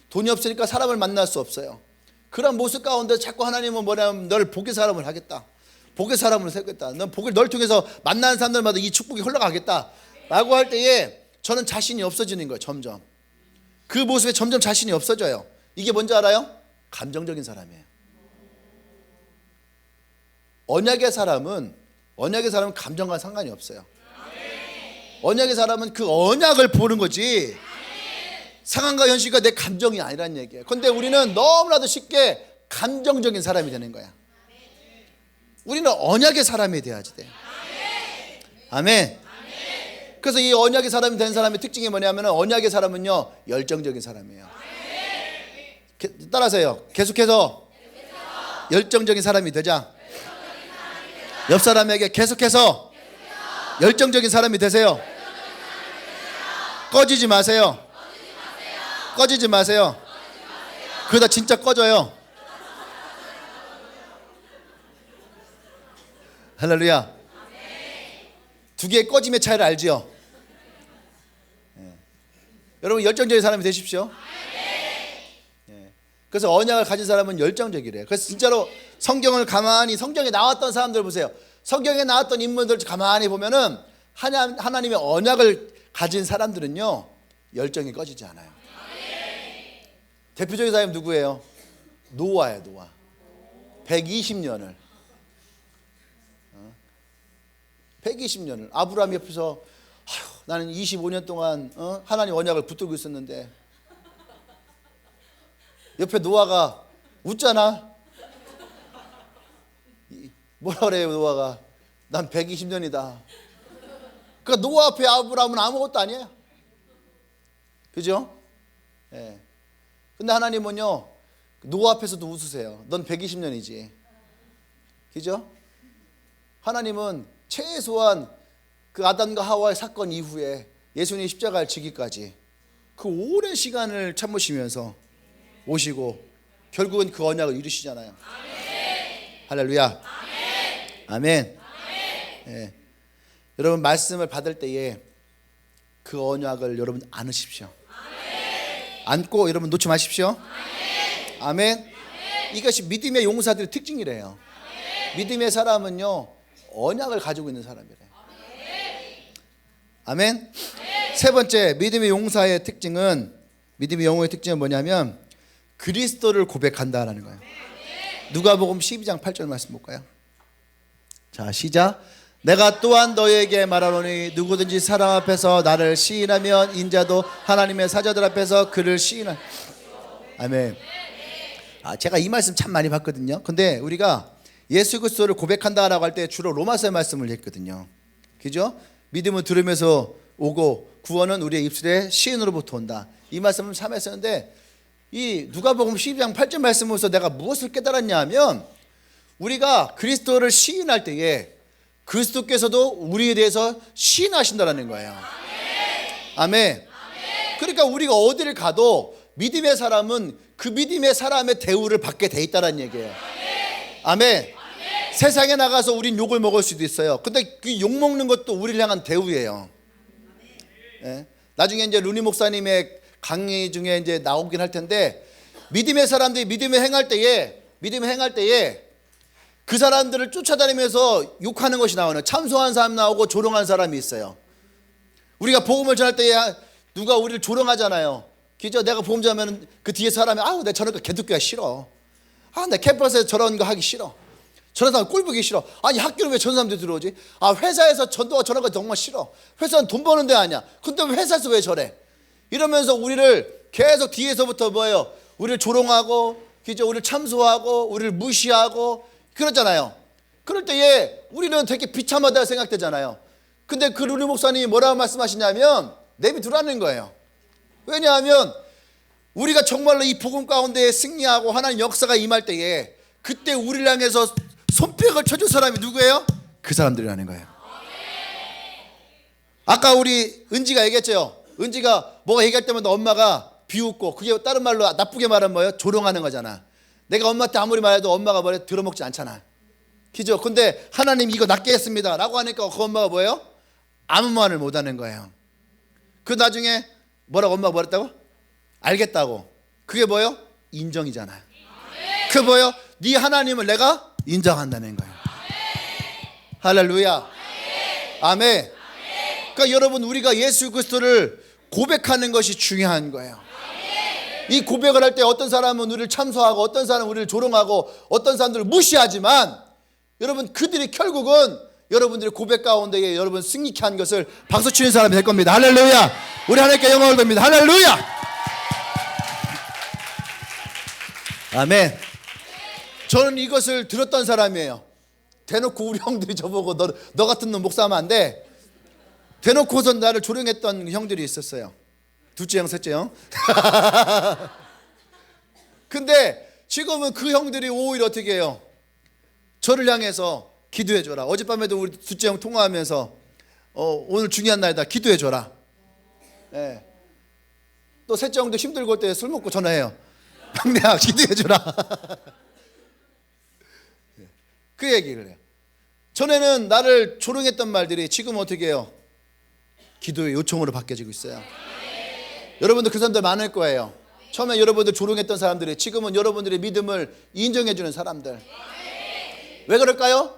돈이 없으니까 사람을 만날 수 없어요. 그런 모습 가운데 자꾸 하나님은 뭐냐면 널 복의 사람을 하겠다. 복의 사람으로 세우겠다. 넌 복을 널 통해서 만나는 사람들마다 이 축복이 흘러가겠다 라고 할 때에 저는 자신이 없어지는 거예요. 점점 그 모습에 점점 자신이 없어져요. 이게 뭔지 알아요? 감정적인 사람이에요. 언약의 사람은 감정과 상관이 없어요. 언약의 사람은 그 언약을 보는 거지 상황과 현실과 내 감정이 아니란 얘기예요. 그런데 우리는 너무나도 쉽게 감정적인 사람이 되는 거야. 우리는 언약의 사람이 돼야지 돼요. 아멘. 그래서 이 언약의 사람이 된 사람의 특징이 뭐냐면 언약의 사람은요 열정적인 사람이에요. 따라서요. 계속해서 열정적인 사람이 되자. 옆 사람에게 계속해서 열정적인 사람이 되세요. 꺼지지 마세요. 꺼지지 마세요. 그러다 진짜 꺼져요. 할렐루야. 두 개의 꺼짐의 차이를 알지요? 여러분 열정적인 사람이 되십시오. 그래서 언약을 가진 사람은 열정적이래요. 그래서 진짜로 성경을 가만히 성경에 나왔던 사람들 보세요. 성경에 나왔던 인물들 가만히 보면은 하나님의 언약을 가진 사람들은요 열정이 꺼지지 않아요. 대표적인 사람이 누구예요? 노아예요. 노아. 120년을 120년을 아브라함 옆에서 나는 25년 동안 하나님 언약을 붙들고 있었는데 옆에 노아가 웃잖아. 뭐라 그래요 노아가? 난 120년이다. 그러니까 노아 앞에 아브라함은 아무것도 아니에요. 그죠? 예. 근데 하나님은요 노아 앞에서도 웃으세요. 넌 120년이지. 그죠? 하나님은 최소한 그 아담과 하와의 사건 이후에 예수님이 십자가를 지기까지 그 오랜 시간을 참으시면서 오시고 결국은 그 언약을 이루시잖아요. 할렐루야. 아멘. 예. 여러분 말씀을 받을 때에 그 언약을 여러분 안으십시오. 안고 여러분 놓지 마십시오. 아멘. 이것이 믿음의 용사들의 특징이래요. 믿음의 사람은요 언약을 가지고 있는 사람이래요. 아멘. 세 번째 믿음의 용사의 특징은, 믿음의 영웅의 특징은 뭐냐면 그리스도를 고백한다라는 거예요. 누가복음 12장 8절 말씀 볼까요? 자, 시작. 내가 또한 너에게 말하노니 누구든지 사람 앞에서 나를 시인하면 인자도 하나님의 사자들 앞에서 그를 시인하. 아멘. 제가 이 말씀 참 많이 봤거든요. 근데 우리가 예수 그리스도를 고백한다라고 할 때 주로 로마서의 말씀을 했거든요. 그죠? 믿음은 들으면서 오고 구원은 우리의 입술에 시인으로부터 온다. 이 말씀을 참 했었는데 이 누가복음 12장 8절 말씀으로서 내가 무엇을 깨달았냐 하면, 우리가 그리스도를 시인할 때에 그리스도께서도 우리에 대해서 시인하신다라는 거예요. 아멘. 그러니까 우리가 어디를 가도 믿음의 사람은 그 믿음의 사람의 대우를 받게 돼 있다는 얘기예요. 아멘. 세상에 나가서 우린 욕을 먹을 수도 있어요. 근데 그 욕 먹는 것도 우리를 향한 대우예요. 예? 나중에 이제 루니 목사님의 강의 중에 이제 나오긴 할 텐데, 믿음의 사람들이 믿음을 행할 때에 그 사람들을 쫓아다니면서 욕하는 것이 나오는, 참소한 사람 나오고 조롱한 사람이 있어요. 우리가 복음을 전할 때에 누가 우리를 조롱하잖아요. 그죠? 내가 복음 전하면 그 뒤에 사람이 내 저런 거 개듣기가 싫어. 내 캠퍼스에서 저런 거 하기 싫어. 저런 사람 꼴 보기 싫어. 아니 학교는 왜 저런 사람들 들어오지? 회사에서 전도가 저런 거 정말 싫어. 회사는 돈 버는 데 아니야. 근데 회사에서 왜 저래? 이러면서 우리를 계속 뒤에서부터 뭐예요? 우리를 조롱하고, 그죠? 우리를 참소하고, 우리를 무시하고 그러잖아요. 그럴 때에 우리는 되게 비참하다 생각되잖아요. 근데 그 루니 목사님이 뭐라고 말씀하시냐면 내비두라는 거예요. 왜냐하면 우리가 정말로 이 복음 가운데 승리하고 하나님 역사가 임할 때에 그때 우리를 향해서 손뼉을 쳐줄 사람이 누구예요? 그 사람들이라는 거예요. 아까 우리 은지가 얘기했죠. 은지가 뭐가 얘기할 때마다 엄마가 비웃고, 그게 다른 말로 나쁘게 말하면 뭐예요? 조롱하는 거잖아. 내가 엄마한테 아무리 말해도 엄마가 뭐래? 들어먹지 않잖아. 그죠? 근데 하나님 이거 낫게 했습니다 라고 하니까 그 엄마가 뭐예요? 아무 말을 못하는 거예요. 그 나중에 뭐라고 엄마가 뭐랬다고? 알겠다고. 그게 뭐예요? 인정이잖아요. 그게 뭐예요? 네 하나님을 내가 인정한다는 거예요. 할렐루야. 아멘. 그러니까 여러분, 우리가 예수 그리스도를 고백하는 것이 중요한 거예요. 이 고백을 할 때 어떤 사람은 우리를 참소하고, 어떤 사람은 우리를 조롱하고, 어떤 사람들을 무시하지만, 여러분 그들이 결국은 여러분들의 고백 가운데에 여러분 승리케 한 것을 박수치는 사람이 될 겁니다. 할렐루야. 우리 하나님께 영광을 돌립니다. 할렐루야. 아멘. 저는 이것을 들었던 사람이에요. 대놓고 우리 형들이 저보고 너 같은 놈 목사하면 안 돼. 대놓고서 나를 조롱했던 형들이 있었어요. 둘째 형, 셋째 형. 근데 지금은 그 형들이 오히려 어떻게 해요? 저를 향해서 기도해줘라. 어젯밤에도 우리 둘째 형 통화하면서 오늘 중요한 날이다, 기도해줘라. 네. 또 셋째 형도 힘들고 올 때 술 먹고 전화해요. 형내야 기도해줘라. 그 얘기를 해요. 전에는 나를 조롱했던 말들이 지금 어떻게 해요? 기도의 요청으로 바뀌어지고 있어요. 여러분들 그 사람들 많을 거예요. 처음에 여러분들 조롱했던 사람들이 지금은 여러분들의 믿음을 인정해주는 사람들. 왜 그럴까요?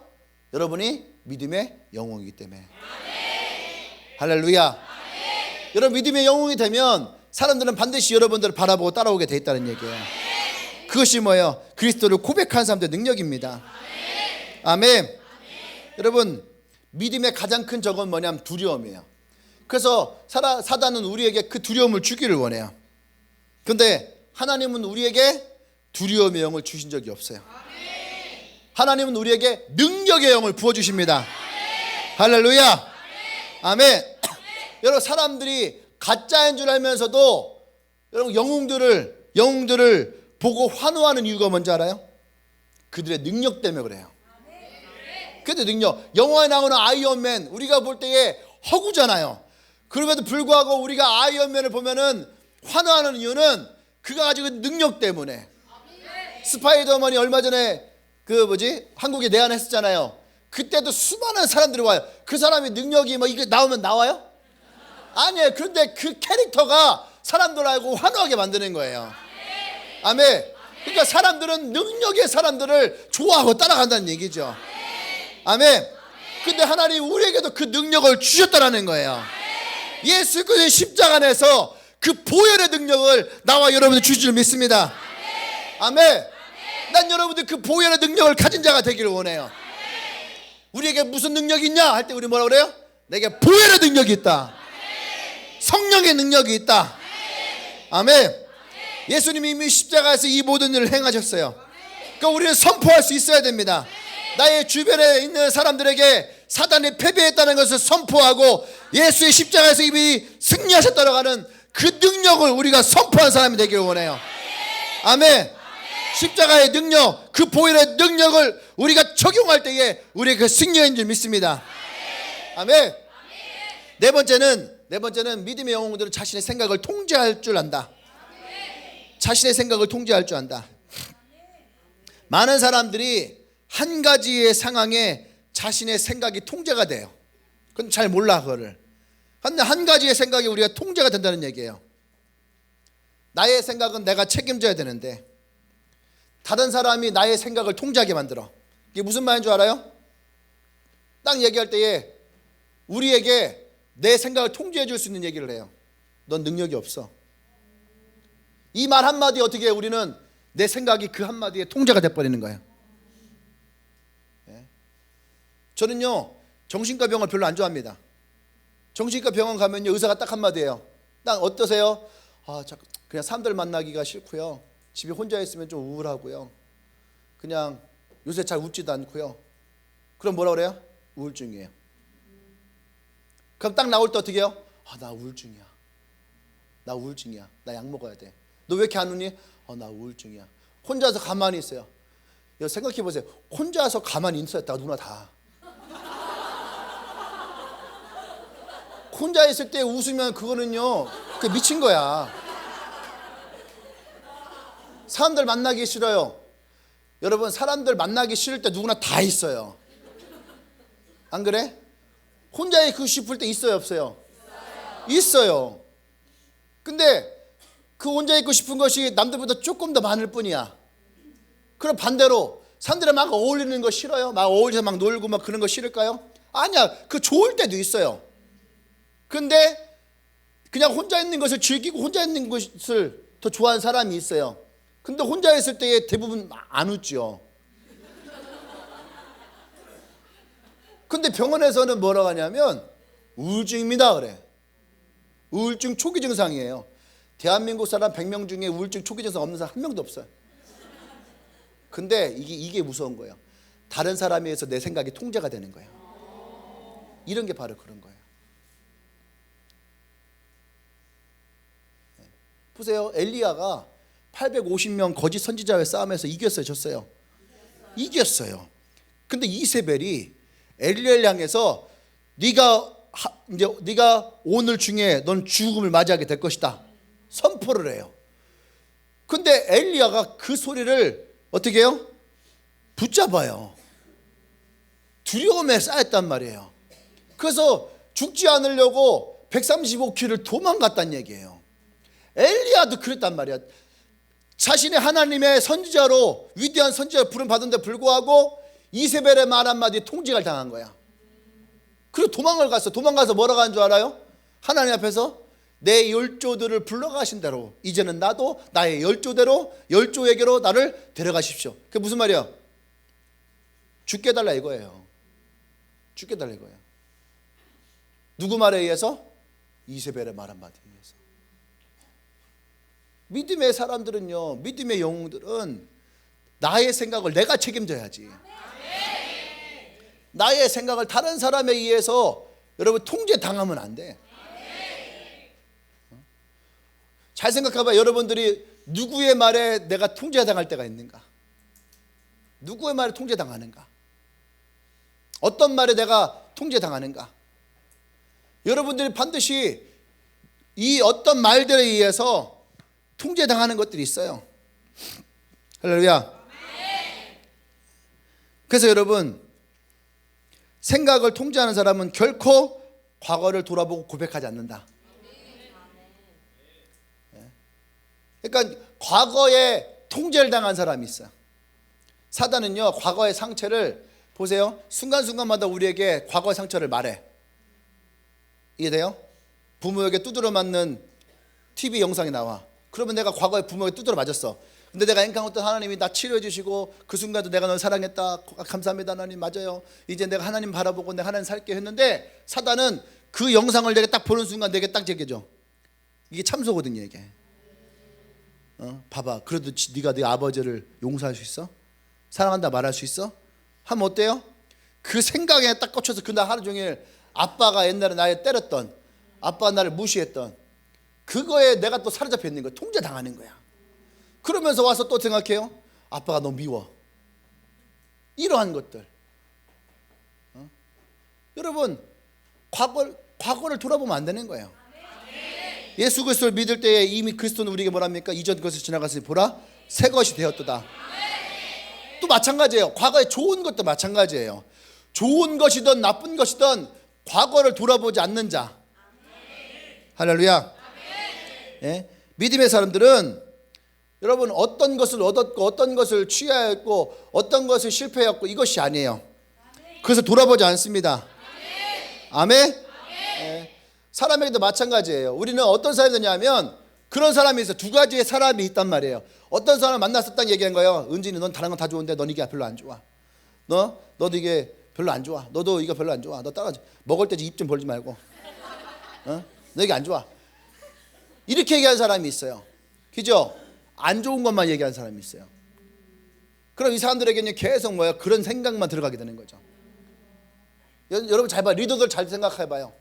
여러분이 믿음의 영웅이기 때문에. 할렐루야. 여러분 믿음의 영웅이 되면 사람들은 반드시 여러분들을 바라보고 따라오게 돼 있다는 얘기예요. 그것이 뭐예요? 그리스도를 고백하는 사람들의 능력입니다. 아멘. 여러분 믿음의 가장 큰 적은 뭐냐면 두려움이에요. 그래서 사단은 우리에게 그 두려움을 주기를 원해요. 그런데 하나님은 우리에게 두려움의 영을 주신 적이 없어요. 하나님은 우리에게 능력의 영을 부어주십니다. 할렐루야. 아멘. 여러분 사람들이 가짜인 줄 알면서도 여러분 영웅들을 보고 환호하는 이유가 뭔지 알아요? 그들의 능력 때문에 그래요. 그들의 능력. 영화에 나오는 아이언맨 우리가 볼 때에 허구잖아요. 그럼에도 불구하고 우리가 아이언맨을 보면은 환호하는 이유는 그가 가지고 있는 능력 때문에. 스파이더맨이 얼마 전에 한국에 내한했었잖아요. 그때도 수많은 사람들이 와요. 그 사람이 능력이 이게 나오면 나와요? 아니에요. 그런데 그 캐릭터가 사람들하고 환호하게 만드는 거예요. 아멘. 그러니까 사람들은 능력의 사람들을 좋아하고 따라간다는 얘기죠. 아멘. 근데 하나님 우리에게도 그 능력을 주셨다라는 거예요. 예수 그리스도의 십자가 안에서 그 보혈의 능력을 나와 여러분들 주실 줄 믿습니다. 아멘. 난 여러분들 그 보혈의 능력을 가진 자가 되기를 원해요. 우리에게 무슨 능력이 있냐 할 때 우리 뭐라 그래요? 내게 보혈의 능력이 있다. 성령의 능력이 있다. 아멘. 예수님이 이미 십자가에서 이 모든 일을 행하셨어요. 그러니까 우리는 선포할 수 있어야 됩니다. 나의 주변에 있는 사람들에게 사단이 패배했다는 것을 선포하고 예수의 십자가에서 이미 승리하셨다고 하는 그 능력을 우리가 선포한 사람이 되기를 원해요. 아멘. 십자가의 능력, 그 보혈의 능력을 우리가 적용할 때에 우리의 그 승리인 줄 믿습니다. 아멘. 네 번째는 믿음의 영웅들은 자신의 생각을 통제할 줄 안다. 자신의 생각을 통제할 줄 안다. 많은 사람들이 한 가지의 상황에 자신의 생각이 통제가 돼요. 그건 잘 몰라 그거를. 근데 한 가지의 생각이 우리가 통제가 된다는 얘기예요. 나의 생각은 내가 책임져야 되는데 다른 사람이 나의 생각을 통제하게 만들어. 이게 무슨 말인 줄 알아요? 딱 얘기할 때에 우리에게 내 생각을 통제해 줄 수 있는 얘기를 해요. 넌 능력이 없어. 이 말 한마디에 어떻게 우리는 내 생각이 그 한마디에 통제가 돼버리는 거예요. 저는요 정신과 병원 별로 안 좋아합니다. 정신과 병원 가면요 의사가 딱 한마디예요. 딱 어떠세요? 그냥 사람들 만나기가 싫고요. 집에 혼자 있으면 좀 우울하고요. 그냥 요새 잘 웃지도 않고요. 그럼 뭐라 그래요? 우울증이에요. 그럼 딱 나올 때 어떻게 해요? 나 우울증이야. 나 약 먹어야 돼. 너 왜 이렇게 안 웃니? 나 우울증이야. 혼자서 가만히 있어요. 생각해 보세요. 혼자서 가만히 있었다가 누나 다. 혼자 있을 때 웃으면 그거는요 그게 미친 거야. 사람들 만나기 싫어요. 여러분 사람들 만나기 싫을 때 누구나 다 있어요. 안 그래? 혼자 있고 싶을 때 있어요 없어요? 있어요. 근데 그 혼자 있고 싶은 것이 남들보다 조금 더 많을 뿐이야. 그럼 반대로 사람들이랑 막 어울리는 거 싫어요? 막 어울려서 막 놀고 막 그런 거 싫을까요? 아니야. 그 좋을 때도 있어요. 근데 그냥 혼자 있는 것을 즐기고 혼자 있는 것을 더 좋아하는 사람이 있어요. 근데 혼자 있을 때 대부분 안 웃죠. 근데 병원에서는 뭐라고 하냐면 우울증입니다 그래. 우울증 초기 증상이에요. 대한민국 사람 100명 중에 우울증 초기 증상 없는 사람 한 명도 없어요. 근데 이게 무서운 거예요. 다른 사람에 의해서 내 생각이 통제가 되는 거예요. 이런 게 바로 그런 거예요. 보세요. 엘리야가 850명 거짓 선지자와의 싸움에서 이겼어요 졌어요? 이겼어요. 근데 이세벨이 엘리야를 향해서 네가 오늘 중에 넌 죽음을 맞이하게 될 것이다 선포를 해요. 근데 엘리야가 그 소리를 어떻게 해요? 붙잡아요. 두려움에 쌓였단 말이에요. 그래서 죽지 않으려고 135km를 도망갔단 얘기예요. 엘리야도 그랬단 말이야. 자신의 하나님의 선지자로 위대한 선지자 부름 받은데 불구하고 이세벨의 말 한마디에 통제를 당한 거야. 그리고 도망가서 뭐라고 하는 줄 알아요? 하나님 앞에서 내 열조들을 불러가신 대로 이제는 나도 나의 열조에게로 나를 데려가십시오. 그게 무슨 말이야? 죽게 해달라 이거예요. 죽게 해달라 이거예요. 누구 말에 의해서? 이세벨의 말 한마디에 의해서. 믿음의 사람들은요, 믿음의 영웅들은 나의 생각을 내가 책임져야지. 나의 생각을 다른 사람에 의해서 여러분 통제당하면 안 돼. 잘 생각해봐. 여러분들이 누구의 말에 내가 통제당할 때가 있는가? 누구의 말에 통제당하는가? 어떤 말에 내가 통제당하는가? 여러분들이 반드시 이 어떤 말들에 의해서 통제당하는 것들이 있어요. 할렐루야. 그래서 여러분, 생각을 통제하는 사람은 결코 과거를 돌아보고 고백하지 않는다. 그러니까 과거에 통제를 당한 사람이 있어요. 사단은요, 과거의 상처를 보세요. 순간순간마다 우리에게 과거의 상처를 말해. 이해돼요? 부모에게 두드려 맞는 TV 영상이 나와. 그러면 내가 과거에 부모에게 두드려 맞았어. 근데 내가 엔카운터 하나님이 나 치료해 주시고 그 순간도 내가 널 사랑했다. 감사합니다 하나님. 맞아요. 이제 내가 하나님 바라보고 내가 하나님 살게 했는데, 사단은 그 영상을 내가 딱 보는 순간 내게 딱 제껴줘. 이게 참소거든요 이게. 봐봐. 그래도 네가 네 아버지를 용서할 수 있어? 사랑한다 말할 수 있어? 하면 어때요? 그 생각에 딱 꽂혀서 그날 하루 종일 아빠가 옛날에 나를 때렸던, 아빠가 나를 무시했던 그거에 내가 또 사로잡혀 있는 거야. 통제당하는 거야. 그러면서 와서 또 생각해요. 아빠가 너 미워. 이러한 것들. 여러분, 과거를 돌아보면 안 되는 거예요. 예수 그리스도를 믿을 때에 이미 그리스도는 우리에게 뭐랍니까? 이전 것을 지나갔으니 보라 새 것이 되었도다. 또 마찬가지예요. 과거의 좋은 것도 마찬가지예요. 좋은 것이든 나쁜 것이든 과거를 돌아보지 않는 자. 할렐루야. 예? 믿음의 사람들은 여러분, 어떤 것을 얻었고 어떤 것을 취하였고 어떤 것을 실패했고 이것이 아니에요. 그래서 돌아보지 않습니다. 아멘. 예. 사람에게도 마찬가지예요. 우리는 어떤 사람이 되냐면, 그런 사람이 있어요. 두 가지의 사람이 있단 말이에요. 어떤 사람을 만났었다는 얘기한 거예요. 은진이 넌 다른 건 다 좋은데 넌 이게 별로 안 좋아. 너도 이게 별로 안 좋아. 너도 이거 별로 안 좋아. 너 따라가지. 먹을 때 입 좀 벌지 말고. 너 이게 안 좋아. 이렇게 얘기하는 사람이 있어요. 그죠? 안 좋은 것만 얘기하는 사람이 있어요. 그럼 이 사람들에게는 계속 뭐야? 그런 생각만 들어가게 되는 거죠. 여러분 잘 봐. 리더들 잘 생각해 봐요.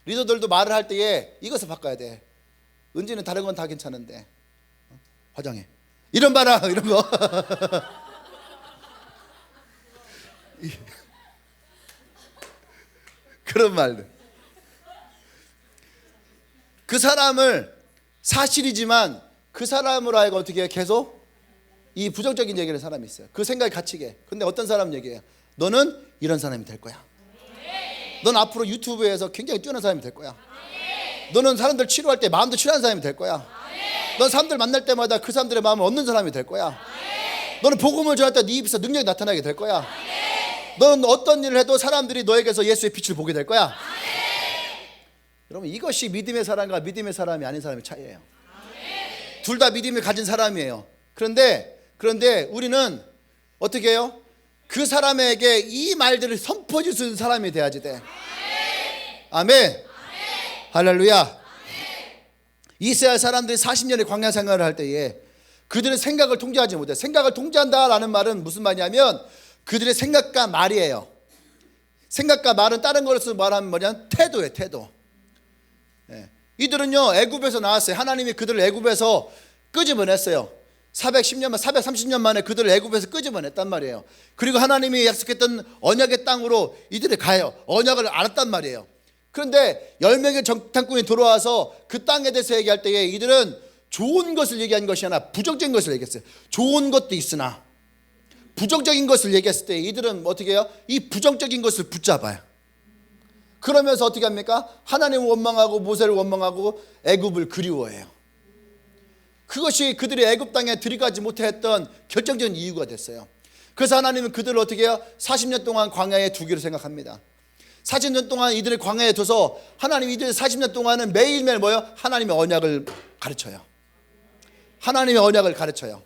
리더들도 말을 할 때에 이것을 바꿔야 돼. 은지는 다른 건 다 괜찮은데 화장해. 이런 봐라. 이런 거. 그런 말들. 그 사람을 사실이지만 그 사람으로 하여금 어떻게 해요? 계속 이 부정적인 얘기를 하는 사람이 있어요. 그 생각이 갇히게. 근데 어떤 사람 얘기해요. 너는 이런 사람이 될 거야. 넌 앞으로 유튜브에서 굉장히 뛰어난 사람이 될 거야. 너는 사람들 치료할 때 마음도 치료하는 사람이 될 거야. 넌 사람들 만날 때마다 그 사람들의 마음을 얻는 사람이 될 거야. 너는 복음을 전할 때 네 입에서 능력이 나타나게 될 거야. 너는 어떤 일을 해도 사람들이 너에게서 예수의 빛을 보게 될 거야. 여러분, 이것이 믿음의 사람과 믿음의 사람이 아닌 사람의 차이예요. 둘 다 믿음을 가진 사람이에요. 그런데 우리는 어떻게 해요? 그 사람에게 이 말들을 선포해 주는 사람이 돼야지 돼. 아멘. 할렐루야. 이스라엘 사람들이 40년의 광야 생활을 할 때에 그들은 생각을 통제하지 못해. 생각을 통제한다라는 말은 무슨 말이냐면 그들의 생각과 말이에요. 생각과 말은 다른 것을 말하면 뭐냐면 태도예요. 태도. 이들은요, 애굽에서 나왔어요. 하나님이 그들을 애굽에서 끄집어냈어요. 430년 만에 그들을 애굽에서 끄집어냈단 말이에요. 그리고 하나님이 약속했던 언약의 땅으로 이들이 가요. 언약을 알았단 말이에요. 그런데 10명의 정탐꾼이 들어와서 그 땅에 대해서 얘기할 때에 이들은 좋은 것을 얘기한 것이 아니라 부정적인 것을 얘기했어요. 좋은 것도 있으나 부정적인 것을 얘기했을 때 이들은 어떻게 해요? 이 부정적인 것을 붙잡아요. 그러면서 어떻게 합니까? 하나님을 원망하고 모세를 원망하고 애굽을 그리워해요. 그것이 그들이 애굽 땅에 들어가지 못했던 결정적인 이유가 됐어요. 그래서 하나님은 그들을 어떻게 해요? 40년 동안 광야에 두기로 생각합니다. 40년 동안 이들을 광야에 둬서 하나님 이들 40년 동안은 매일매일 뭐요? 하나님의 언약을 가르쳐요. 하나님의 언약을 가르쳐요.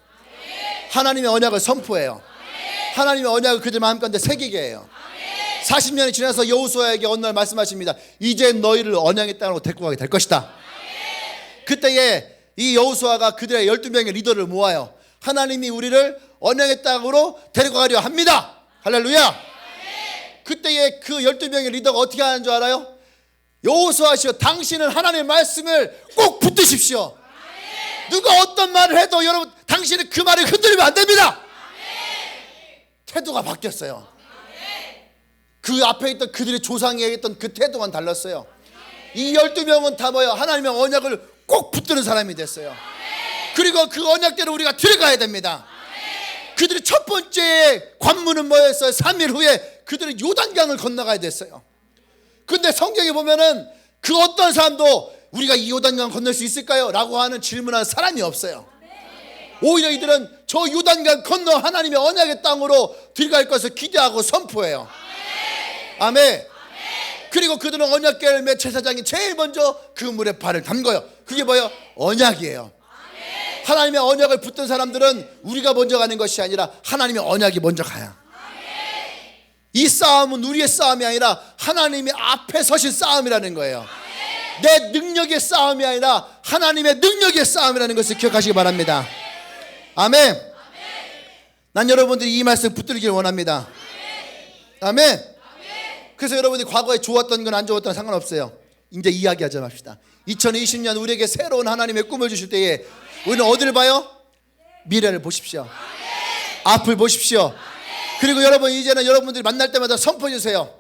하나님의 언약을 선포해요. 하나님의 언약을 그들 마음 가운데 새기게 해요. 40년이 지나서 여호수아에게 어느 날 말씀하십니다. 이제 너희를 언약의 땅으로 데리고 가게 될 것이다. 그때에 이 여호수아가 그들의 12명의 리더를 모아요. 하나님이 우리를 언약의 땅으로 데려가려 합니다. 할렐루야. 그때에 그 12명의 리더가 어떻게 하는 줄 알아요? 여호수아시여, 당신은 하나님의 말씀을 꼭 붙드십시오. 누가 어떤 말을 해도 여러분, 당신은 그 말을 흔들리면 안 됩니다. 태도가 바뀌었어요. 그 앞에 있던 그들의 조상이 했던 그 태도가 달랐어요. 이 12명은 다 뭐예요? 하나님의 언약을 꼭 붙드는 사람이 됐어요. 그리고 그 언약대로 우리가 들어가야 됩니다. 그들의 첫 번째 관문은 뭐였어요? 3일 후에 그들은 요단강을 건너가야 됐어요. 근데 성경에 보면은 그 어떤 사람도 우리가 이 요단강 건널 수 있을까요? 라고 하는 질문하는 사람이 없어요. 오히려 이들은 저 요단강 건너 하나님의 언약의 땅으로 들어갈 것을 기대하고 선포해요. 아멘. 그리고 그들은 언약 열매 제사장이 제일 먼저 그 물에 발을 담궈요. 그게 뭐예요? 언약이에요. 하나님의 언약을 붙든 사람들은 우리가 먼저 가는 것이 아니라 하나님의 언약이 먼저 가요. 이 싸움은 우리의 싸움이 아니라 하나님의 앞에 서신 싸움이라는 거예요. 내 능력의 싸움이 아니라 하나님의 능력의 싸움이라는 것을 기억하시기 바랍니다. 아멘. 난 여러분들이 이 말씀 붙들기를 원합니다. 아멘. 그래서 여러분이 과거에 좋았던 건 안 좋았던 건 상관없어요. 이제 이야기하지 맙시다. 2020년 우리에게 새로운 하나님의 꿈을 주실 때에 우리는 어디를 봐요? 미래를 보십시오. 앞을 보십시오. 그리고 여러분, 이제는 여러분들이 만날 때마다 선포해 주세요.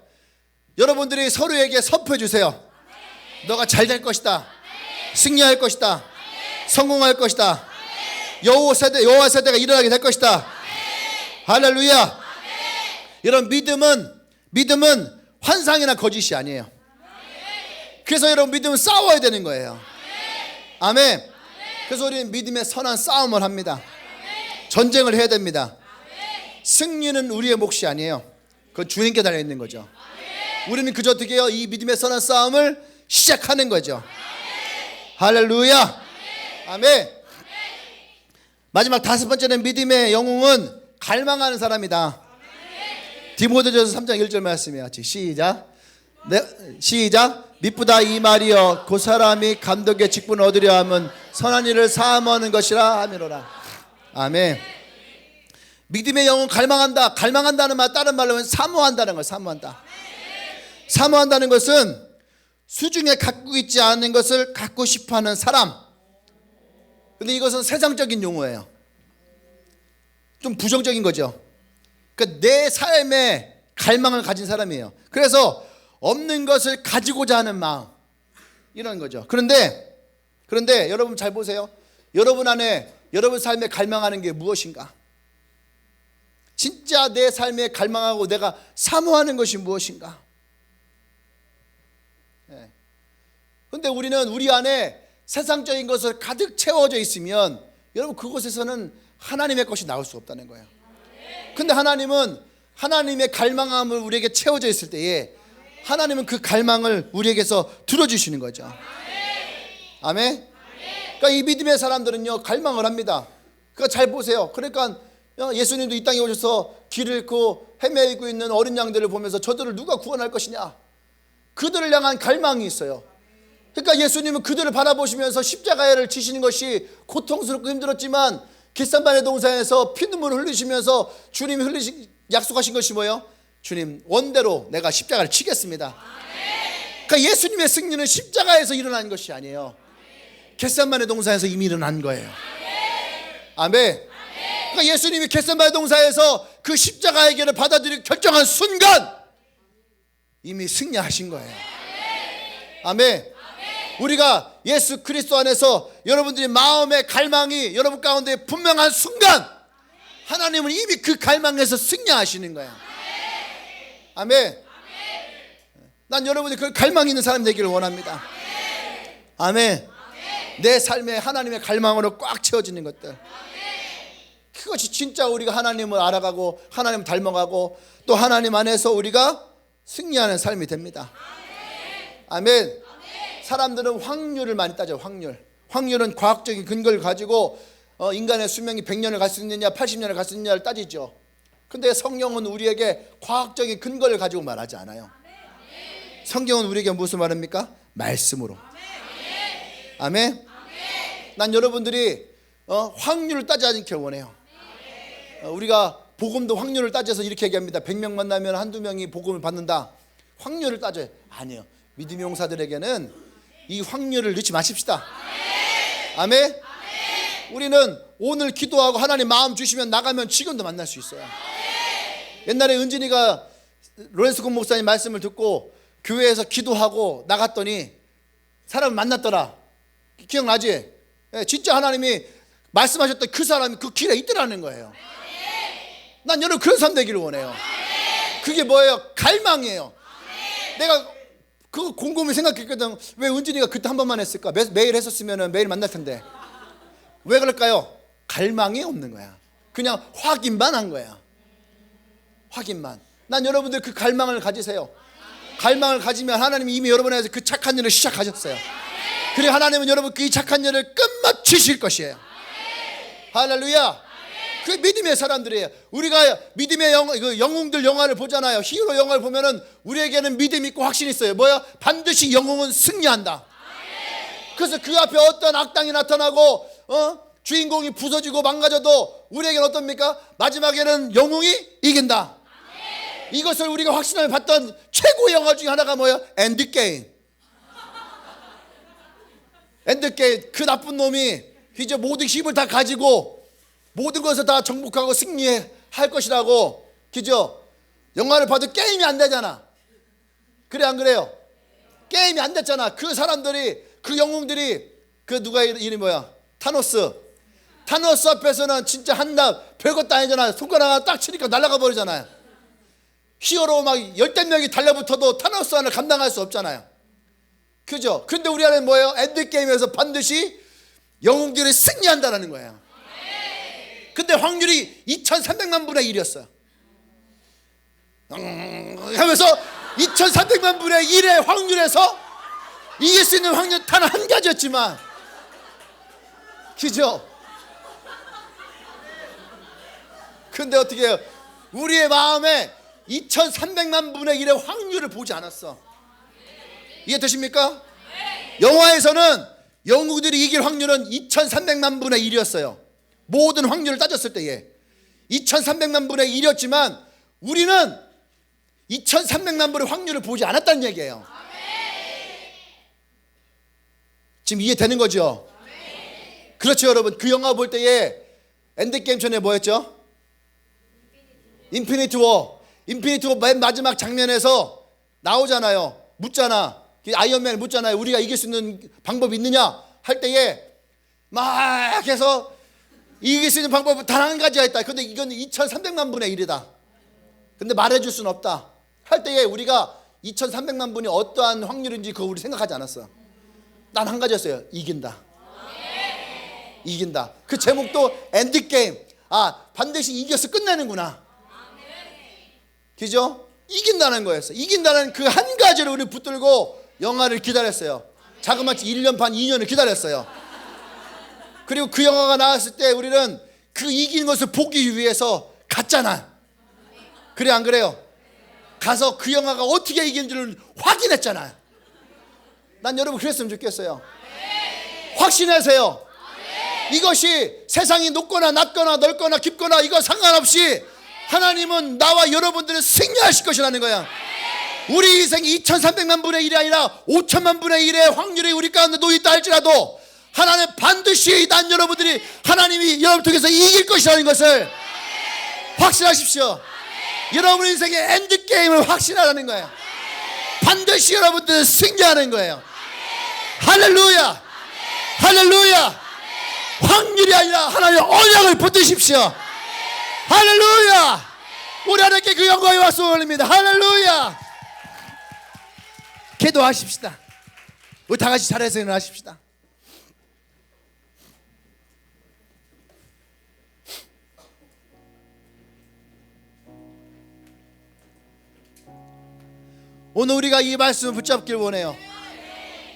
여러분들이 서로에게 선포해 주세요. 너가 잘 될 것이다. 승리할 것이다. 성공할 것이다. 여호와 세대가 일어나게 될 것이다. 할렐루야. 이런 믿음은 환상이나 거짓이 아니에요. 그래서 여러분, 믿음은 싸워야 되는 거예요. 아멘. 그래서 우리는 믿음의 선한 싸움을 합니다. 전쟁을 해야 됩니다. 승리는 우리의 몫이 아니에요. 그건 주님께 달려있는 거죠. 우리는 그저 어떻게 해요? 이 믿음의 선한 싸움을 시작하는 거죠. 할렐루야. 아멘. 마지막 다섯 번째는 믿음의 영웅은 갈망하는 사람이다. 디모데전서 3장 1절 말씀이야. 시작. 시작. 미쁘다 이 말이여 그 사람이 감독의 직분을 얻으려 하면 선한 일을 사모하는 것이라 하미로라. 아멘. 믿음의 영은 갈망한다. 갈망한다는 말, 다른 말로 하면 사모한다는 거예요. 사모한다. 사모한다는 것은 수중에 갖고 있지 않은 것을 갖고 싶어하는 사람. 근데 이것은 세상적인 용어예요. 좀 부정적인 거죠. 그러니까 내 삶에 갈망을 가진 사람이에요. 그래서 없는 것을 가지고자 하는 마음, 이런 거죠. 그런데 여러분 잘 보세요. 여러분 안에, 여러분 삶에 갈망하는 게 무엇인가? 진짜 내 삶에 갈망하고 내가 사모하는 것이 무엇인가? 그런데 우리는 우리 안에 세상적인 것을 가득 채워져 있으면 여러분, 그곳에서는 하나님의 것이 나올 수 없다는 거예요. 근데 하나님은 하나님의 갈망함을 우리에게 채워져 있을 때에 하나님은 그 갈망을 우리에게서 들어주시는 거죠. 아멘. 그러니까 이 믿음의 사람들은요, 갈망을 합니다. 그러니까 잘 보세요. 그러니까 예수님도 이 땅에 오셔서 길을 잃고 헤매고 있는 어린 양들을 보면서 저들을 누가 구원할 것이냐, 그들을 향한 갈망이 있어요. 그러니까 예수님은 그들을 바라보시면서 십자가를 지시는 것이 고통스럽고 힘들었지만 겟세마네 동산에서 피눈물을 흘리시면서 주님이 약속하신 것이 뭐예요? 주님, 원대로 내가 십자가를 치겠습니다. 그러니까 예수님의 승리는 십자가에서 일어난 것이 아니에요. 겟세마네 동산에서 이미 일어난 거예요. 아멘. 그러니까 예수님이 겟세마네 동산에서 그 십자가의 길을 받아들이고 결정한 순간 이미 승리하신 거예요. 아멘. 우리가 예수 그리스도 안에서 여러분들이 마음의 갈망이 여러분 가운데 분명한 순간 하나님은 이미 그 갈망에서 승리하시는 거예요. 아멘. 난 여러분이 그 갈망 있는 사람이 되기를 원합니다. 아멘. 내 삶에 하나님의 갈망으로 꽉 채워지는 것들, 그것이 진짜 우리가 하나님을 알아가고 하나님을 닮아가고 또 하나님 안에서 우리가 승리하는 삶이 됩니다. 아멘. 사람들은 확률을 많이 따져요. 확률은 과학적인 근거를 가지고 인간의 수명이 100년을 갈 수 있느냐 80년을 갈 수 있느냐를 따지죠. 근데 성경은 우리에게 과학적인 근거를 가지고 말하지 않아요. 성경은 우리에게 무슨 말입니까? 말씀으로. 아멘. 난 여러분들이 확률을 따지지 않기를 원해요. 우리가 복음도 확률을 따져서 이렇게 얘기합니다. 100명 만나면 한두 명이 복음을 받는다. 확률을 따져요. 아니에요. 믿음의 용사들에게는 이 확률을 넣지 마십시다. 아멘. 우리는 오늘 기도하고 하나님 마음 주시면 나가면 지금도 만날 수 있어요. 옛날에 은진이가 로렌스 공 목사님 말씀을 듣고 교회에서 기도하고 나갔더니 사람을 만났더라. 기억나지? 진짜 하나님이 말씀하셨던 그 사람이 그 길에 있더라는 거예요. 난 여러분 그런 삶 되기를 원해요. 그게 뭐예요? 갈망이에요. 내가 그거 곰곰이 생각했거든. 왜 은진이가 그때 한 번만 했을까? 매일 했었으면 매일 만날 텐데. 왜 그럴까요? 갈망이 없는 거야. 그냥 확인만 한 거야. 확인만. 난 여러분들 그 갈망을 가지세요. 갈망을 가지면 하나님이 이미 여러분에서 그 착한 일을 시작하셨어요. 그리고 하나님은 여러분 그 착한 일을 끝마치실 것이에요. 할렐루야. 그 믿음의 사람들이에요. 우리가 믿음의 영웅들 영화를 보잖아요. 히어로 영화를 보면은 우리에게는 믿음이 있고 확신이 있어요. 뭐야? 반드시 영웅은 승리한다. 그래서 그 앞에 어떤 악당이 나타나고 주인공이 부서지고 망가져도 우리에게는 어떻습니까? 마지막에는 영웅이 이긴다. 이것을 우리가 확신을 봤던 최고의 영화 중에 하나가 뭐예요? 엔드게임. 엔드게임. 그 나쁜 놈이 이제 모든 힘을 다 가지고 모든 것을 다 정복하고 승리할 것이라고. 그죠? 영화를 봐도 게임이 안 되잖아. 그래 안 그래요? 게임이 안 됐잖아. 그 사람들이, 그 영웅들이, 그 누가 이름이 뭐야? 타노스 앞에서는 진짜 한낱 별것도 아니잖아요. 손가락 하나 딱 치니까 날아가 버리잖아요. 히어로 막 10명이 달려붙어도 타노스 하나를 감당할 수 없잖아요. 그죠? 근데 우리 안에 뭐예요? 엔드게임에서 반드시 영웅들이 승리한다는 거예요. 근데 확률이 2300만 분의 1이었어요. 하면서 2300만 분의 1의 확률에서 이길 수 있는 확률 단 한 가지였지만, 그죠? 근데 어떻게 해요? 우리의 마음에 2300만 분의 1의 확률을 보지 않았어. 이해되십니까? 영화에서는 영웅들이 이길 확률은 2300만 분의 1이었어요. 모든 확률을 따졌을 때에 2300만 분의 1이었지만 우리는 2300만 분의 확률을 보지 않았다는 얘기예요. 지금 이해되는 거죠? 그렇죠 여러분. 그 영화 볼 때에 엔드게임 전에 뭐였죠? 인피니티 워 맨 마지막 장면에서 나오잖아요. 묻잖아. 아이언맨 묻잖아요. 우리가 이길 수 있는 방법이 있느냐 할 때에 막 해서 이길 수 있는 방법은 단 한 가지가 있다. 근데 이건 2300만 분의 1이다. 근데 말해줄 수는 없다 할 때에 우리가 2300만 분이 어떠한 확률인지 그거 우리 생각하지 않았어. 난 한 가지였어요. 이긴다. 이긴다. 그 제목도 엔드게임. 반드시 이겨서 끝내는구나. 그죠? 이긴다는 거였어. 이긴다는 그 한 가지를 우리 붙들고 영화를 기다렸어요. 자그마치 1년 반 2년을 기다렸어요. 그리고 그 영화가 나왔을 때 우리는 그 이긴 것을 보기 위해서 갔잖아. 그래 안 그래요? 가서 그 영화가 어떻게 이긴지를 확인했잖아요. 난 여러분 그랬으면 좋겠어요. 확신하세요. 이것이 세상이 높거나 낮거나 넓거나 깊거나 이거 상관없이 하나님은 나와 여러분들을 승리하실 것이라는 거야. 우리 인생이 2300만 분의 1이 아니라 5000만 분의 1의 확률이 우리 가운데 놓여있다 할지라도 하나님 반드시 난 여러분들이 하나님이 여러분 통해서 이길 것이라는 것을 확신하십시오. 여러분 인생의 엔드게임을 확신하라는 거예요. 반드시 여러분들은 승리하는 거예요. 할렐루야. 할렐루야. 확률이 아니라 하나님의 언약을 붙드십시오. 할렐루야. 우리 하나님께 그 영광이 왔음을 올립니다. 할렐루야. 기도하십시다. 우리 다 같이 자리에서 일어나십시다. 오늘 우리가 이 말씀을 붙잡길 원해요.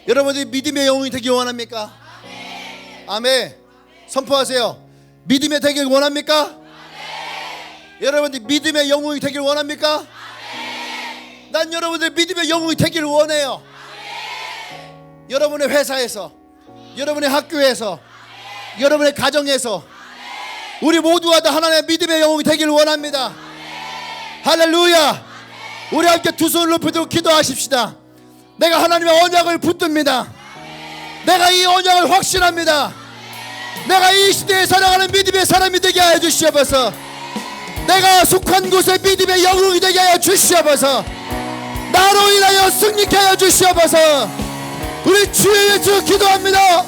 여러분들이 믿음의 영웅이 되길 원합니까? 아멘. 선포하세요. 믿음의 되길 원합니까? 여러분들 믿음의 영웅이 되길 원합니까? 난 여러분들 믿음의 영웅이 되길 원해요. 여러분의 회사에서, 여러분의 학교에서, 여러분의 가정에서 우리 모두가 다 하나님의 믿음의 영웅이 되길 원합니다. 할렐루야. 우리 함께 두 손을 높이도록 기도하십시다. 내가 하나님의 언약을 붙듭니다. 내가 이 언약을 확신합니다. 내가 이 시대에 살아가는 믿음의 사람이 되게 하여 주시옵소서. 내가 속한 곳에 믿음의 영웅이 되게 하여 주시옵소서. 나로 인하여 승리케 하여 주시옵소서. 우리 주의 외쳐 기도합니다.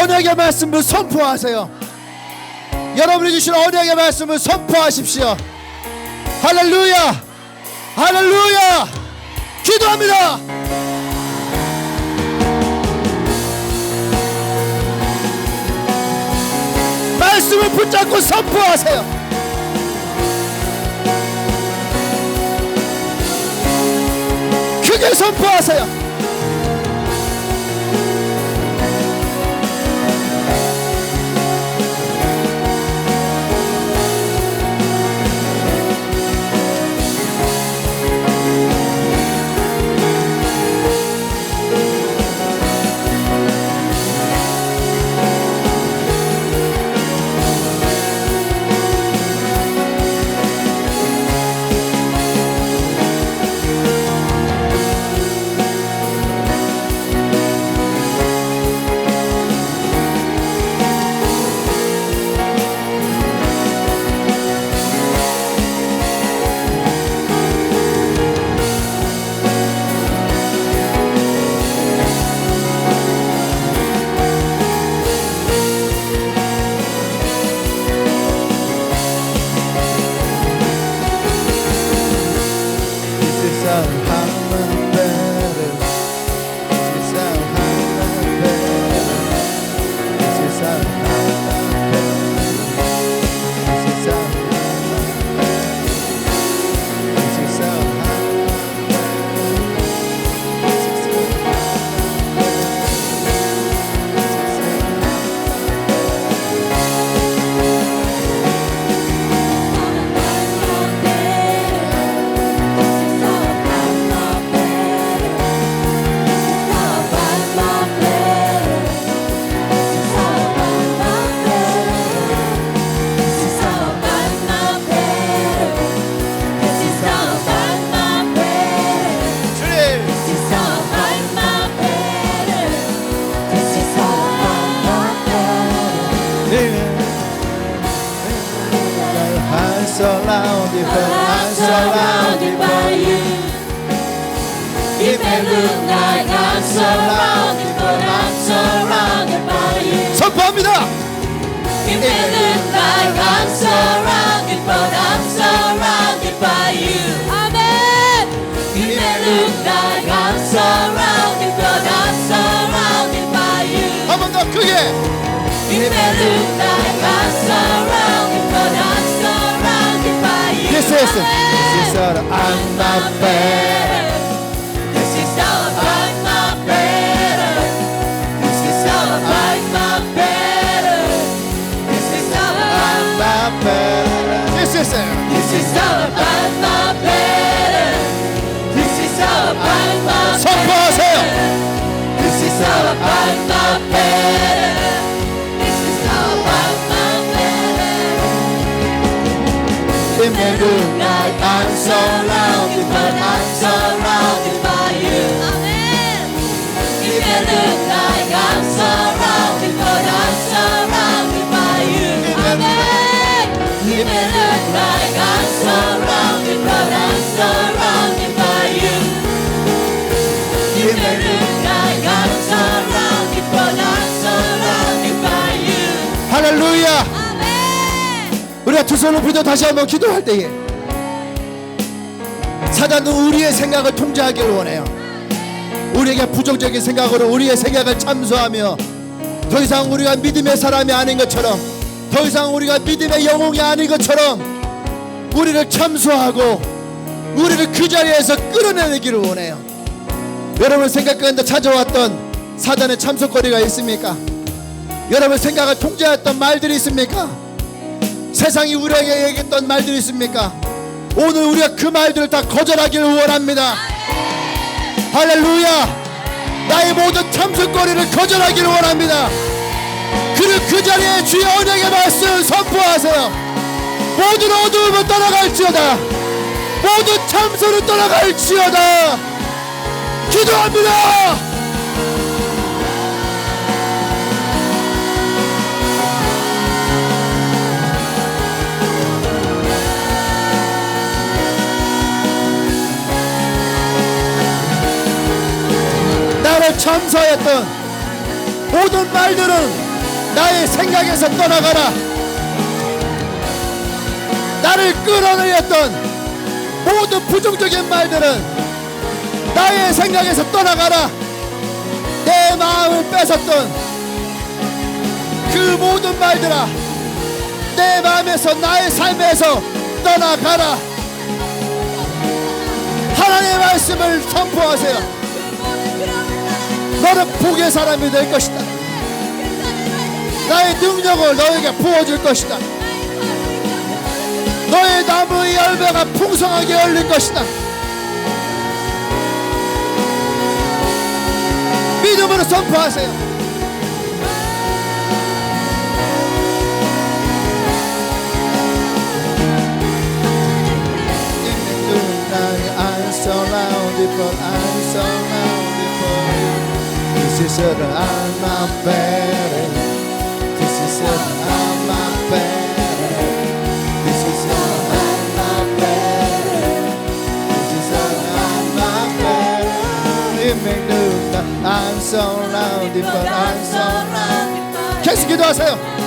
언약의 말씀을 선포하세요. 여러분이 주신 언약의 말씀을 선포하십시오. 할렐루야, 할렐루야. 기도합니다. 말씀을 붙잡고 선포하세요. 크게 선포하세요. surrounded by you. It may look like I'm surrounded, but I'm surrounded by you. 선포합니다. It may look like I'm surrounded, but I'm surrounded by you. Amen. It may look like I'm surrounded, but I'm surrounded by you. 한 번 더 크게. It may look like I'm surrounded, but I'm surrounded by you. This is all I'm not better. This is all about my better. This is all about my better. This is all about my better. This is it. This is all about my better. This is all about my 선포하세요. This is all about my better. This is all about my better. It may look like I'm surrounded, but I'm surrounded by you. Amen. It may look like I'm surrounded, but I'm surrounded by you. Amen. It may look like I'm surrounded, but I'm surrounded by you. It may look like I'm surrounded, but I'm surrounded by you. 할렐루야. 아멘. 우리가 두 손을 붙여 다시 한번 기도할 때에 사단은 우리의 생각을 통제하기를 원해요. 우리에게 부정적인 생각으로 우리의 생각을 참소하며 더 이상 우리가 믿음의 사람이 아닌 것처럼, 더 이상 우리가 믿음의 영웅이 아닌 것처럼 우리를 참소하고 우리를 그 자리에서 끌어내기를 원해요. 여러분 생각 가운데 찾아왔던 사단의 참소거리가 있습니까? 여러분 생각을 통제했던 말들이 있습니까? 세상이 우리에게 얘기했던 말들이 있습니까? 오늘 우리가 그 말들을 다 거절하기를 원합니다. 할렐루야. 나의 모든 참소거리를 거절하기를 원합니다. 그리고 그 자리에 주의 언약의 말씀을 선포하세요. 모든 어두움을 떠나갈지어다. 모든 참소를 떠나갈지어다. 기도합니다. 나를 참소했던 모든 말들은 나의 생각에서 떠나가라. 나를 끌어내렸던 모든 부정적인 말들은 나의 생각에서 떠나가라. 내 마음을 뺏었던 그 모든 말들아, 내 마음에서 나의 삶에서 떠나가라. 하나님의 말씀을 선포하세요. 너는 복의 사람이 될 것이다. 나의 능력을 너에게 부어줄 것이다. 너의 나무의 열매가 풍성하게 열릴 것이다. 믿음으로 선포하세요. I'm surrounded for you. This is what I'm better. This is what I'm better. This is what I'm better. This is what I'm better. I'm surrounded, but I'm surrounded. 계속 기도하세요.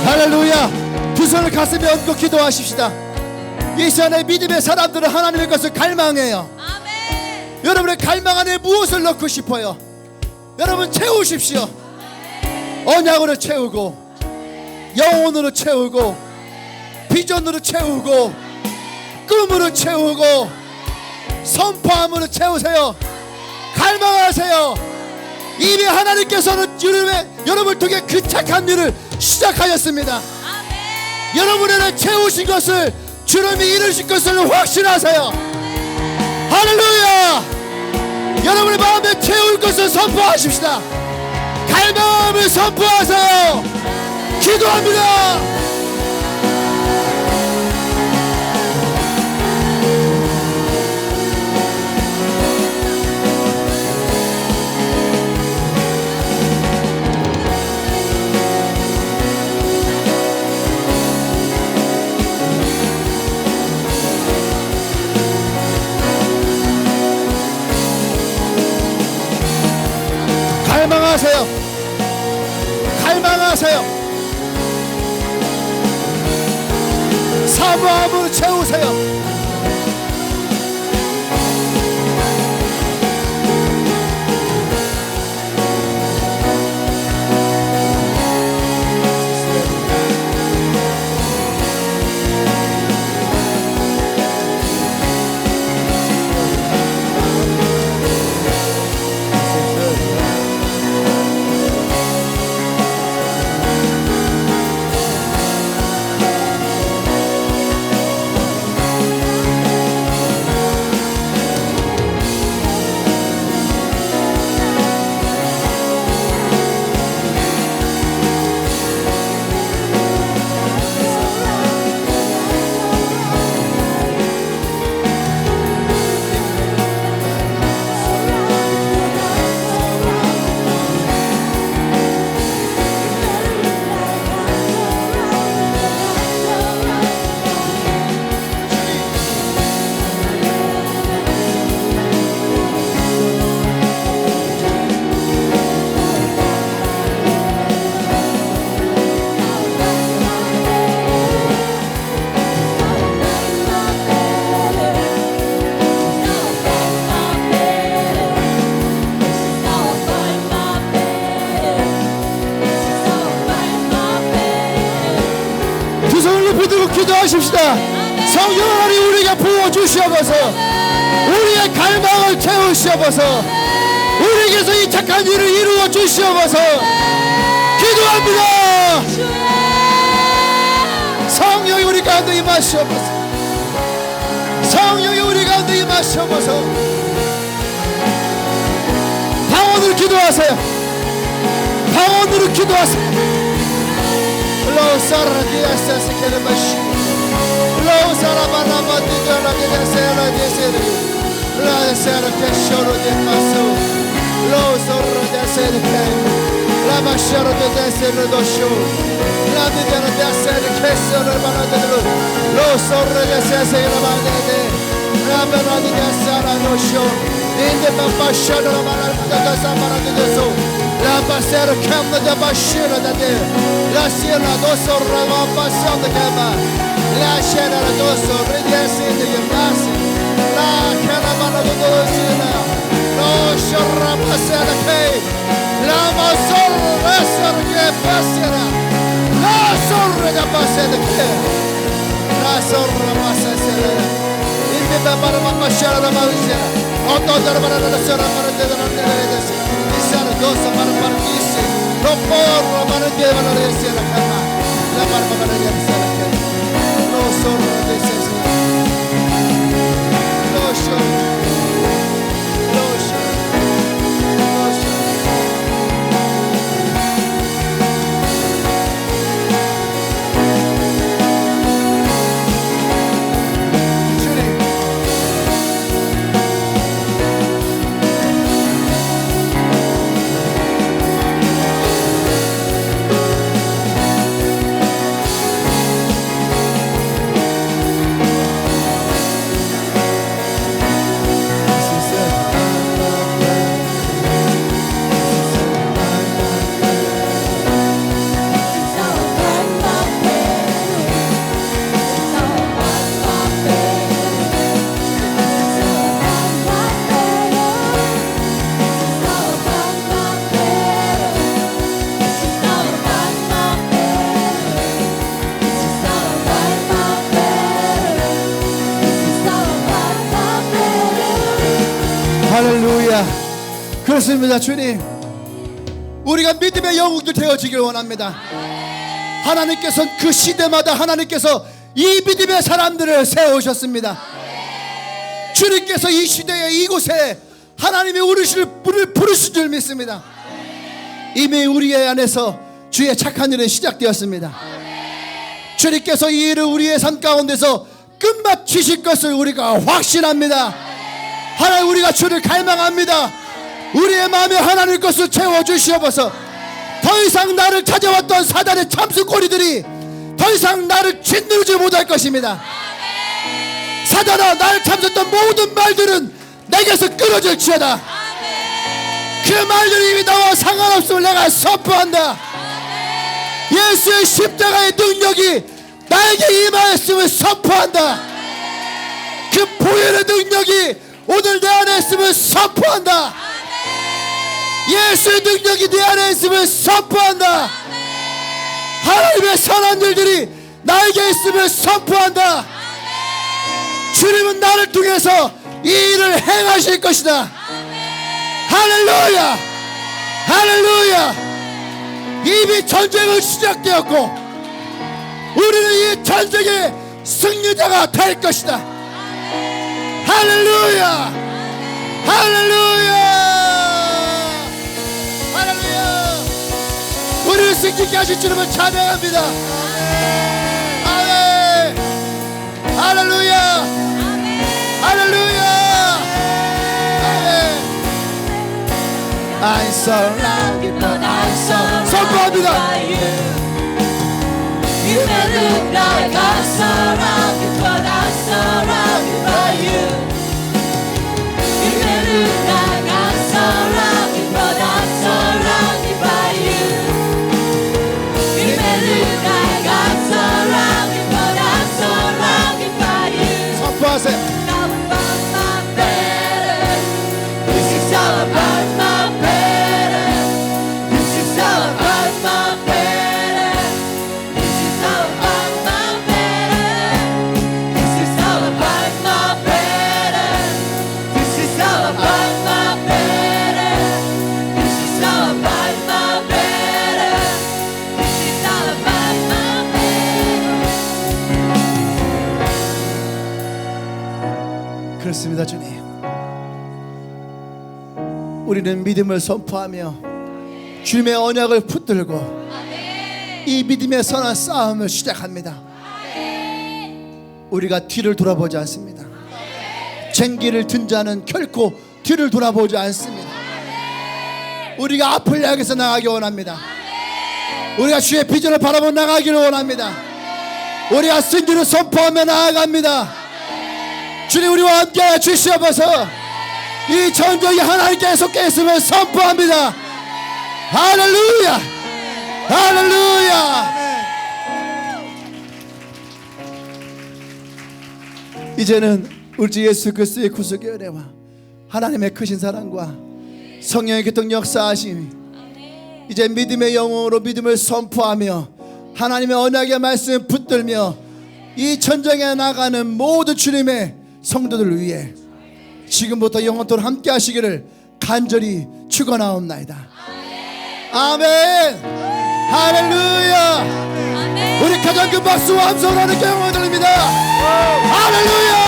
할렐루야. 두 손을 가슴에 얹고 기도하십시다. 이 시간에 믿음의 사람들은 하나님의 것을 갈망해요. 아멘. 여러분의 갈망 안에 무엇을 넣고 싶어요? 여러분 채우십시오. 언약으로 채우고, 영혼으로 채우고, 비전으로 채우고, 꿈으로 채우고, 선포함으로 채우세요. 갈망하세요. 이미 하나님께서는 여러분을 통해 그 착한 일을 시작하였습니다. 아멘. 여러분에게 채우신 것을, 주님이 이루실 것을 확신하세요. 할렐루야. 여러분의 마음에 채울 것을 선포하십시다. 갈망함을 선포하세요. 기도합니다. 갈망하세요. 갈망하세요. 사모함으로 채우세요. 붙들고 기도하십시다. 성령 하나님 우리에게 부어주시옵소서. 우리의 갈망을 채우시옵소서. 우리에게서 이 착한 일을 이루어 주시옵소서. 기도합니다. 성령이 우리 가운데 임하시옵소서. 성령이 우리 가운데 임하시옵소서. 방언으로 기도하세요. 방언으로 기도하세요. 로사라디아사스 케르바시 로사라바라바디다라디다세라디세르 라세르 케쇼로디마소 로소르데세르케 라바샤로데세르도쇼 라디다라데세르 케소르바라데르 로소르데세르바데데 라바라디다사라노쇼 인데바바샤로바라다사바라데소 라바세르 캠나다바시라다데 라시라 도소르바바사데케바 라시라 도소르데세르게바시 라케라바라도시나 로쇼라바세르케 라마소르레서르게바시라 라소르데바세르케 라소르바세르 인데바바라바샤라바시라 어떠다라바라다사라바라데다라데데세 이사르 도사바라바르기시 로포르바라데바라데세라 카마 라바라바라데세라 로소르데세세 로쇼 로쇼 로쇼 주님 할렐루야. 그렇습니다. 주님, 우리가 믿음의 영웅들 되어지길 원합니다. 하나님께서는 그 시대마다 하나님께서 이 믿음의 사람들을 세우셨습니다. 주님께서 이 시대에 이곳에 하나님의 우리를 부르신 줄 믿습니다. 이미 우리의 안에서 주의 착한 일은 시작되었습니다. 주님께서 이 일을 우리의 삶 가운데서 끝마치실 것을 우리가 확신합니다. 하나님, 우리가 주를 갈망합니다. 우리의 마음에 하나님 것을 채워주시옵소서. 더 이상 나를 찾아왔던 사단의 참수꼬리들이 더 이상 나를 짓누르지 못할 것입니다. 사단아, 나를 참았던 모든 말들은 내게서 끊어질지어다. 그 말들이 이미 나와 상관없음을 내가 선포한다. 예수의 십자가의 능력이 나에게 임하였음을 선포한다. 그 보혈의 능력이 오늘 내 안에 있음을 선포한다. 예수의 능력이 내 안에 있음을 선포한다. 하나님의 선한 일들이 나에게 있음을 선포한다. 주님은 나를 통해서 이 일을 행하실 것이다. 할렐루야, 할렐루야. 이미 전쟁은 시작되었고 우리는 이 전쟁의 승리자가 될 것이다. 할렐루야, 할렐루야, 할렐루야. 우리를 승리케 하실 주님을 찬양합니다. 아멘. 할렐루야, 할렐루야, 아멘. I'm surrounded by 선포합니다. You may look like I'm surrounded, but I'm surrounded by you. You may look like I'm surrounded, but I'm surrounded by you. You may look like I'm surrounded, but I'm surrounded by you. 선포하세요. All about my better. This is all about my better. This is all about my better. This is all about my better. This is all about my better. This is all about my better. This is all about my better. This is all about my better. 그렇습니다. 주님, 우리는 믿음을 선포하며 주님의 언약을 붙들고 이 믿음의 선한 싸움을 시작합니다. 우리가 뒤를 돌아보지 않습니다. 쟁기를 든 자는 결코 뒤를 돌아보지 않습니다. 우리가 앞을 향해서 나가기 원합니다. 우리가 주의 비전을 바라보고 나가기를 원합니다. 우리가 승리를 선포하며 나아갑니다. 주님 우리와 함께 주시옵소서. 이 전쟁이 하나님께 속해 있음을 선포합니다. 할렐루야, 할렐루야. 이제는 우리 주 예수 그리스도의 구속의 은혜와 하나님의 크신 사랑과 성령의 교통 역사하심이 이제 믿음의 영으로 믿음을 선포하며 하나님의 언약의 말씀을 붙들며 이 전쟁에 나가는 모든 주님의 성도들을 위해 지금부터 영원토록 함께 하시기를 간절히 축원하옵나이다. 아멘. 할렐루야. 우리 가장 큰 박수와 함성을 하는 영광을 돌립니다. 할렐루야.